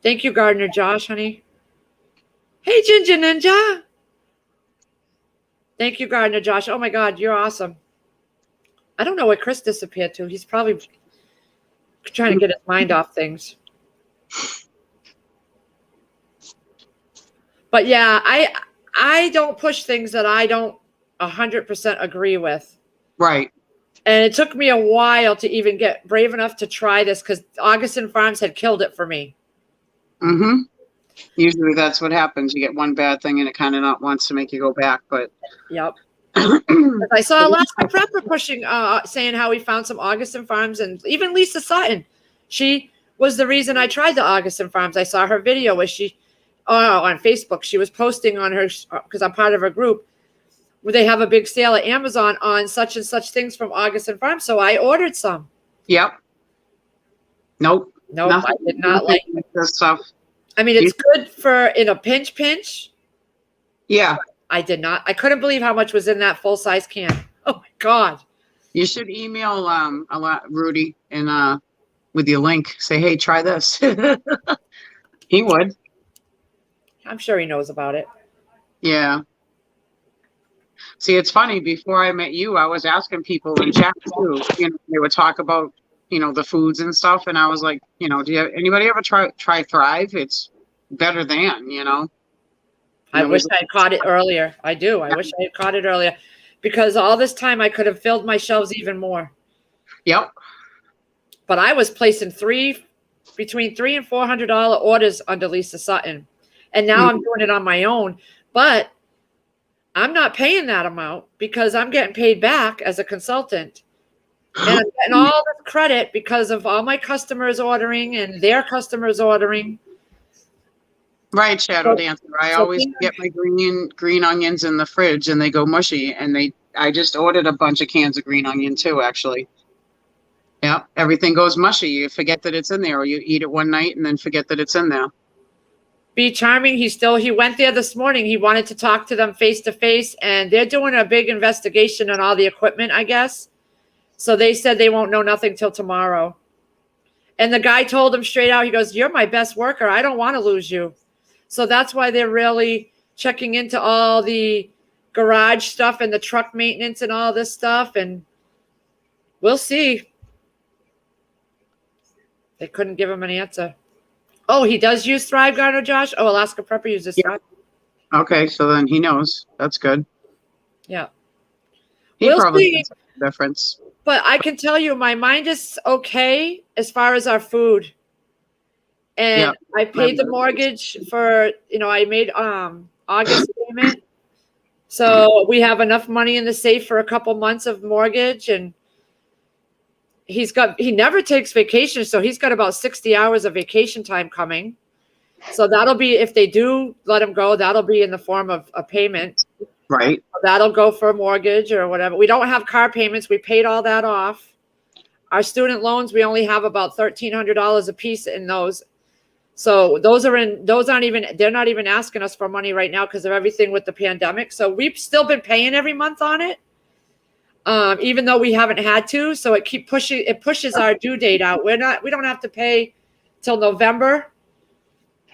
Thank you, Gardener Josh, honey. Hey, Ginger Ninja. Thank you, Gardener Josh. Oh, my God, you're awesome. I don't know where Chris disappeared to. He's probably trying to get his mind off things. But, yeah, I don't push things that I don't 100% agree with. Right. And it took me a while to even get brave enough to try this because Augustin Farms had killed it for me. Mm-hmm. Usually that's what happens. You get one bad thing and it kind of not wants to make you go back. But yep. I saw Alaska Prepper pushing, saying how he found some Augustin Farms, and even Lisa Sutton. She was the reason I tried the Augustin Farms. I saw her video where on Facebook. She was posting on her, because I'm part of her group, where they have a big sale at Amazon on such and such things from Augustin Farms. So I ordered some. Yep. Nope. I did not like this stuff. I mean, it's good for in a pinch. Yeah. I did not. I couldn't believe how much was in that full-size can. Oh, my God. You should email Rudy and with your link. Say, hey, try this. He would. I'm sure he knows about it. Yeah. See, it's funny. Before I met you, I was asking people in chat too. They would talk about, the foods and stuff. And I was like, do anybody ever try Thrive? It's better than, I wish I had caught it earlier. I do. I wish I had caught it earlier because all this time I could have filled my shelves even more. Yep. But I was placing between $300 and $400 orders under Lisa Sutton. And now I'm doing it on my own. But I'm not paying that amount because I'm getting paid back as a consultant. And I'm getting all this credit because of all my customers ordering and their customers ordering. Right, Shadow So- Dancer. I so always being- get my green onions in the fridge and they go mushy, and I just ordered a bunch of cans of green onion too, actually. Yeah, everything goes mushy. You forget that it's in there, or you eat it one night and then forget that it's in there. Be Charming, he went there this morning. He wanted to talk to them face to face, and they're doing a big investigation on all the equipment, I guess. So they said they won't know nothing till tomorrow. And the guy told him straight out, he goes, "You're my best worker. I don't want to lose you." So that's why they're really checking into all the garage stuff and the truck maintenance and all this stuff. And we'll see. They couldn't give him an answer. Oh, he does use Thrive, Gardner Josh? Oh, Alaska Prepper uses Yeah. Thrive. Okay, so then he knows. That's good. Yeah. He We'll probably see. knows the difference. But I can tell you, my mind is okay as far as our food. And Yeah. I paid the mortgage for, I made August payment. So we have enough money in the safe for a couple months of mortgage, and he never takes vacation, so he's got about 60 hours of vacation time coming. So that'll be, if they do let him go, that'll be in the form of a payment. Right. That'll go for a mortgage or whatever. We don't have car payments. We paid all that off. Our student loans, we only have about $1,300 a piece in those. So they're not even asking us for money right now because of everything with the pandemic. So we've still been paying every month on it, even though we haven't had to. So it pushes our due date out. We don't have to pay till November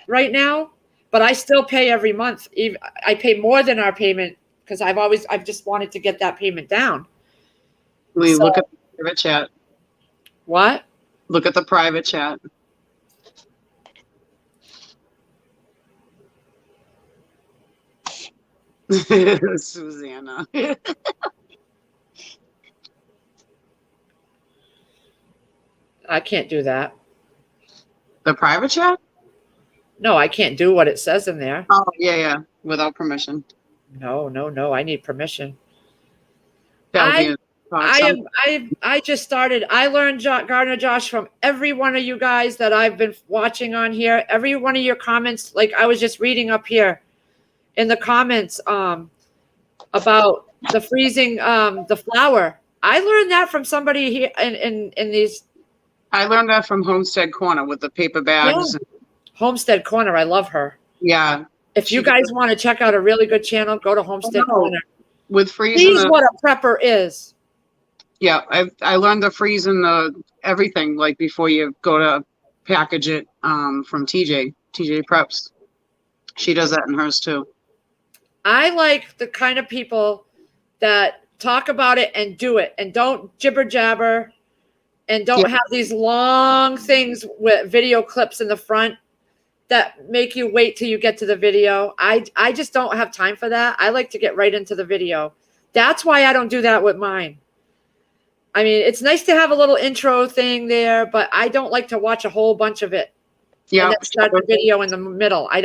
right now, but I still pay every month. I pay more than our payment because I've just wanted to get that payment down. We So- look at the private chat. What? Look at the private chat. Susanna. I can't do that. The private chat? No, I can't do what it says in there. Oh, yeah. Without permission. No. I need permission. That would be I just started. I learned Gardner Josh from every one of you guys that I've been watching on here. Every one of your comments, like I was just reading up here in the comments about the freezing the flour. I learned that from somebody here in these I learned that from Homestead Corner with the paper bags. Homestead Corner. I love her. Yeah. If you guys want to check out a really good channel, go to Homestead no. Corner. With freezing. She's what a prepper is. Yeah, I learned to freeze in the everything like before you go to package it from TJ Preps. She does that in hers too. I like the kind of people that talk about it and do it and don't jibber jabber and don't have these long things with video clips in the front that make you wait till you get to the video. I just don't have time for that. I like to get right into the video. That's why I don't do that with mine. I mean, it's nice to have a little intro thing there, but I don't like to watch a whole bunch of it. Yeah, And then start the video in the middle. I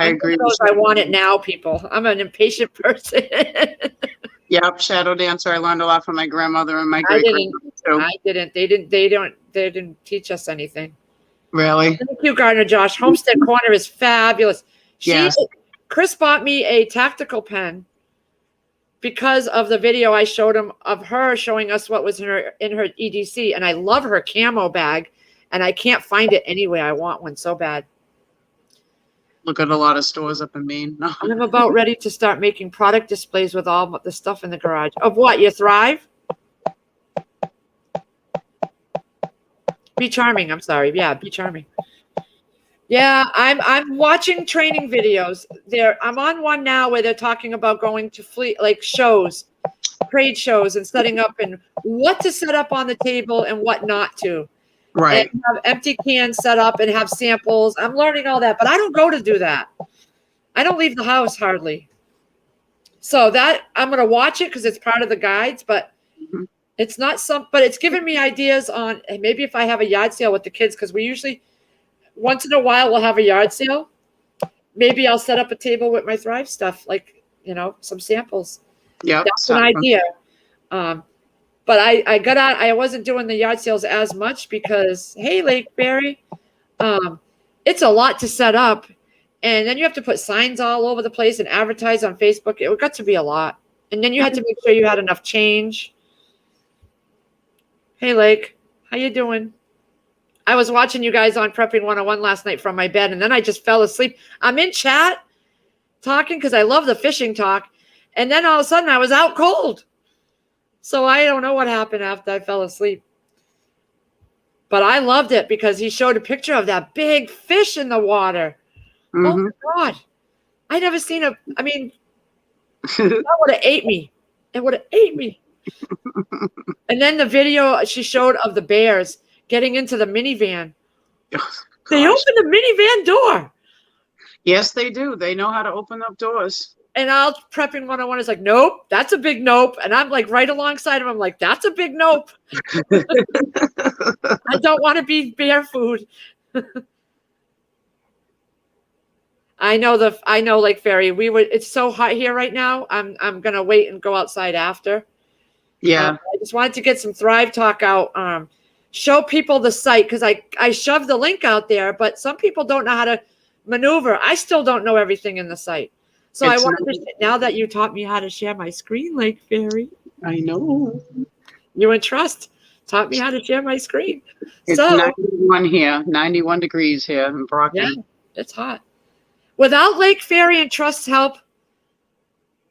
agree. I want it now, people. I'm an impatient person. Yep, Shadow Dancer. I learned a lot from my grandmother and my great grandmother too. I didn't. They didn't teach us anything. Really? Thank you, Gardner Josh. Homestead Corner is fabulous. Yes. Chris bought me a tactical pen because of the video I showed him of her showing us what was in her EDC, and I love her camo bag, and I can't find it anywhere. I want one so bad. Look at a lot of stores up in Maine. No. I'm about ready to start making product displays with all the stuff in the garage. Of what? You Thrive? Be Charming. I'm sorry. Yeah, Be Charming. Yeah, I'm watching training videos. I'm on one now where they're talking about going to shows, trade shows, and setting up and what to set up on the table and what not to. Right. And have empty cans set up and have samples. I'm learning all that, but I don't go to do that. I don't leave the house hardly. So that I'm going to watch it because it's part of the guides, but it's not but it's given me ideas on maybe if I have a yard sale with the kids, because we usually once in a while we'll have a yard sale. Maybe I'll set up a table with my Thrive stuff, like, some samples. Yeah. That's an idea. But But I got out. I wasn't doing the yard sales as much because, hey, Lake Berry, it's a lot to set up. And then you have to put signs all over the place and advertise on Facebook. It got to be a lot. And then you had to make sure you had enough change. Hey, Lake, how you doing? I was watching you guys on Prepping 101 last night from my bed, and then I just fell asleep. I'm in chat talking because I love the fishing talk. And then all of a sudden I was out cold. So I don't know what happened after I fell asleep. But I loved it because he showed a picture of that big fish in the water. Oh my God. I never seen that would have ate me. It would have ate me. And then the video she showed of the bears getting into the minivan. They opened the minivan door. Yes, they do. They know how to open up doors. And I'll Prepping 101 is like, nope, that's a big nope. And I'm like right alongside him. I'm like, that's a big nope. I don't want to be bear food. I know Lake Ferry. It's so hot here right now. I'm gonna wait and go outside after. Yeah. I just wanted to get some Thrive Talk out. Show people the site because I shoved the link out there, but some people don't know how to maneuver. I still don't know everything in the site. So I wanted to, now that you taught me how to share my screen, Lake Ferry. I know. You and Trust taught me how to share my screen. It's So 91 here, 91 degrees here in Brockton. yeah, it's hot. Without Lake Ferry and Trust's help,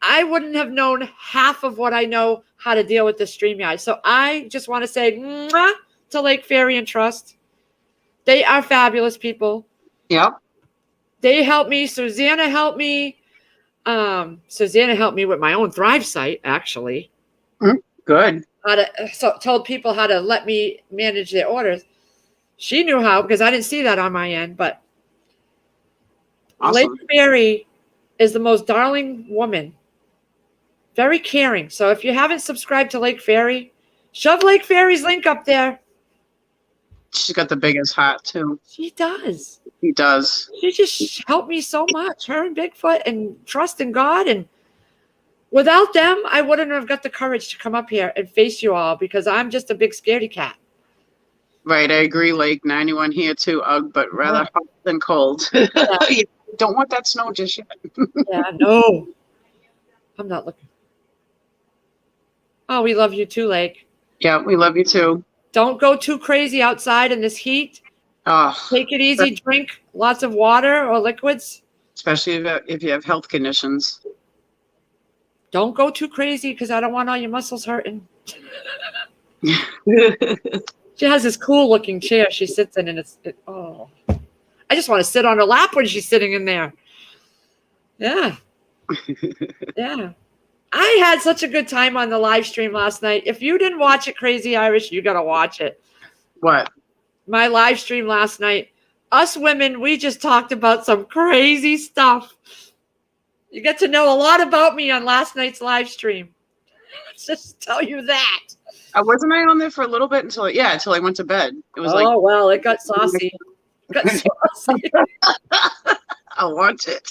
I wouldn't have known half of what I know how to deal with the StreamYard. So I just want to say mwah to Lake Ferry and Trust. They are fabulous people. Yep. They helped me. Susanna helped me. Susanna helped me with my own Thrive site, actually. Good. Told people how to let me manage their orders. She knew how because I didn't see that on my end. But Awesome. Lake Ferry is the most darling woman. Very caring. So if you haven't subscribed to Lake Ferry, shove Lake Ferry's link up there. She's got the biggest heart too. She does. He does. She just helped me so much. Her and Bigfoot and Trust in God. And without them, I wouldn't have got the courage to come up here and face you all because I'm just a big scaredy cat. Right, I agree. Like 91 here too, but rather hot than cold. You don't want that snow just yet. Yeah, no. I'm not looking. Oh, we love you too, Lake. Yeah, we love you too. Don't go too crazy outside in this heat. Oh, Take it easy. Drink lots of water or liquids. especially if you have health conditions. Don't go too crazy because I don't want all your muscles hurting. She has this cool looking chair she sits in, and I just want to sit on her lap when she's sitting in there. Yeah. Yeah. I had such a good time on the live stream last night. If you didn't watch it, Crazy Irish, you got to watch it. What? My live stream last night. Us women, we just talked about some crazy stuff. You get to know a lot about me on last night's live stream. Let's just tell you that. Wasn't I on there for a little bit until I went to bed. It was Well, it got saucy. It got saucy. I'll watch it.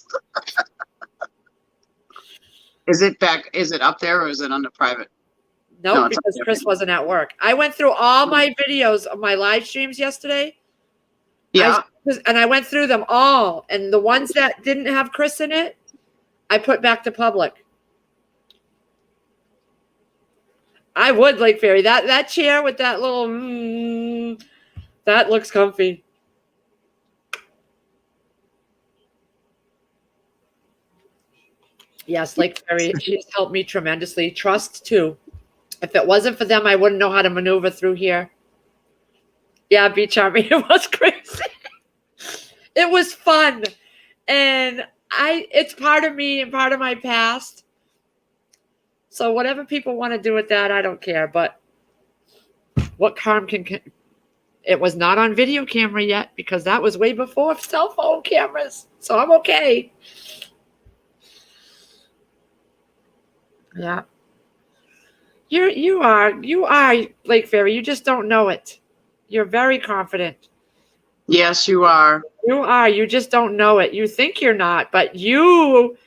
Is it back? Is it up there or is it under private? Nope, No, it's because okay. Chris wasn't at work. I went through all my videos of my live streams yesterday. Yeah. And I went through them all. And the ones that didn't have Chris in it, I put back to public. I would, Lake Ferry. That chair with that little, that looks comfy. Yes, Lake Ferry, she's helped me tremendously. Trust, too. If it wasn't for them, I wouldn't know how to maneuver through here. Yeah, Beach Army, it was crazy. It was fun. And it's part of me and part of my past. So whatever people want to do with that, I don't care. But what harm can it was not on video camera yet because that was way before cell phone cameras. So I'm okay. Yeah. You are Lake Ferry. You just don't know it. You're very confident. Yes, you are. You are. You just don't know it. You think you're not, but you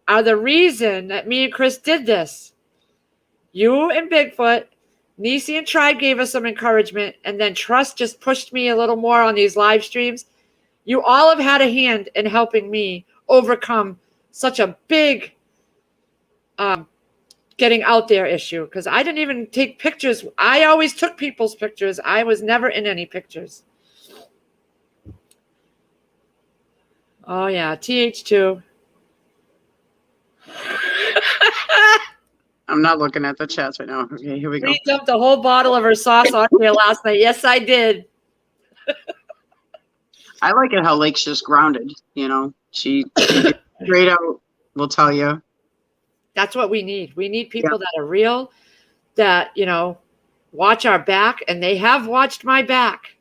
are the reason that me and Chris did this. You and Bigfoot Nisi and Tribe gave us some encouragement, and then Trust just pushed me a little more on these live streams. You all have had a hand in helping me overcome such a big getting out there issue, because I didn't even take pictures. I always took people's pictures. I was never in any pictures. Oh, yeah, TH2. I'm not looking at the chats right now. Okay, here we go. We dumped a whole bottle of her sauce on here last night. Yes, I did. I like it how Lake's just grounded. You know, she straight out will tell you. That's what we need. We need people that are real, that, you know, watch our back, and they have watched my back.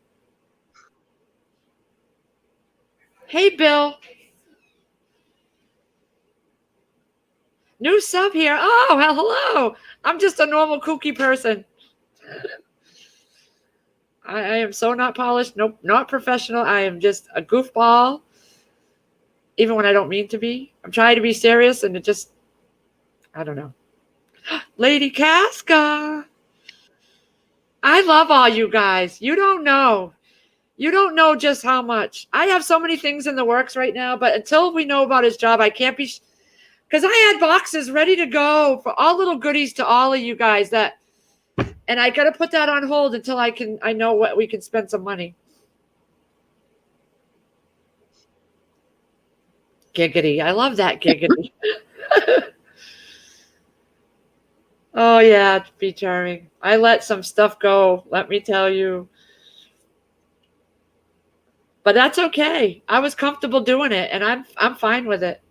Hey, Bill. New sub here. Oh, well, hello. I'm just a normal kooky person. I am so not polished. Nope, not professional. I am just a goofball, even when I don't mean to be. I'm trying to be serious, and it just, I don't know. Lady Casca. I love all you guys. You don't know. You don't know just how much. I have so many things in the works right now, but until we know about his job, I can't be, because I had boxes ready to go for all little goodies to all of you guys that, and I got to put that on hold until I know what we can spend some money. Giggity. I love that giggity. Oh, yeah, be charming. I let some stuff go, let me tell you. But that's okay. I was comfortable doing it, and I'm fine with it.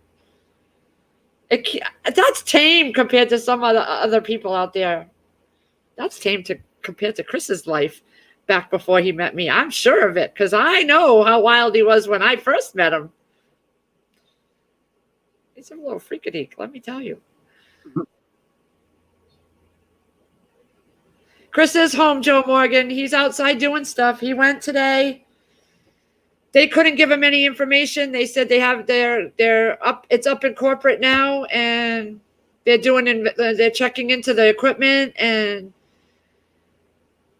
That's tame compared to some other people out there. That's tame compared to Chris's life back before he met me. I'm sure of it, because I know how wild he was when I first met him. He's a little freakadeek, let me tell you. Chris is home, Joe Morgan. He's outside doing stuff. He went today. They couldn't give him any information. They said they're up. It's up in corporate now, and they're checking into the equipment, and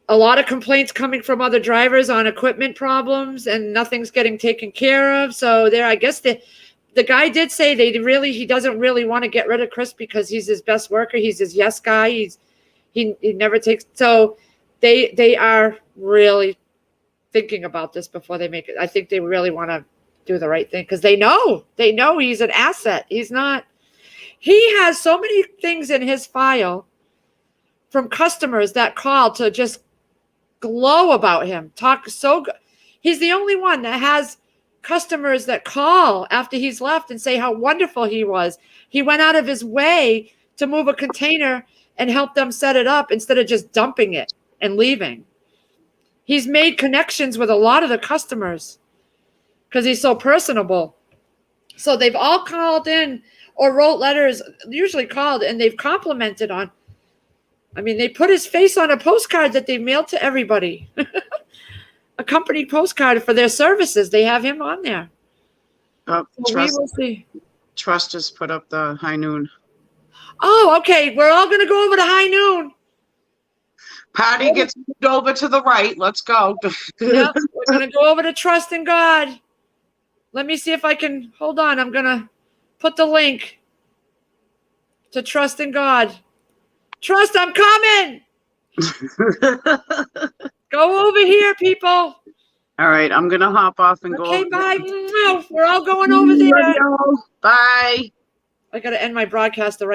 a lot of complaints coming from other drivers on equipment problems, and nothing's getting taken care of. So I guess the guy did say he doesn't really want to get rid of Chris because he's his best worker. He's his yes guy. He never takes. So they are really thinking about this before they make it. I think they really want to do the right thing, because they know he's an asset. He has so many things in his file from customers that call to just glow about him. Talk so good. He's the only one that has customers that call after he's left and say how wonderful he was. He went out of his way to move a container and help them set it up instead of just dumping it and leaving. He's made connections with a lot of the customers because he's so personable. So they've all called in or wrote letters, usually called, and they've complimented on. I mean, they put his face on a postcard that they mailed to everybody. A company postcard for their services. They have him on there. Oh, So we will see. Trust just put up the high noon. Oh, okay. We're all going to go over to high noon. Patty gets moved over to the right. Let's go. Yeah, we're going to go over to Trust in God. Let me see if I can. Hold on. I'm going to put the link to Trust in God. Trust, I'm coming. Go over here, people. All right, I'm gonna hop off and go. Okay, bye. We're all going over there. Bye. I got to end my broadcast the right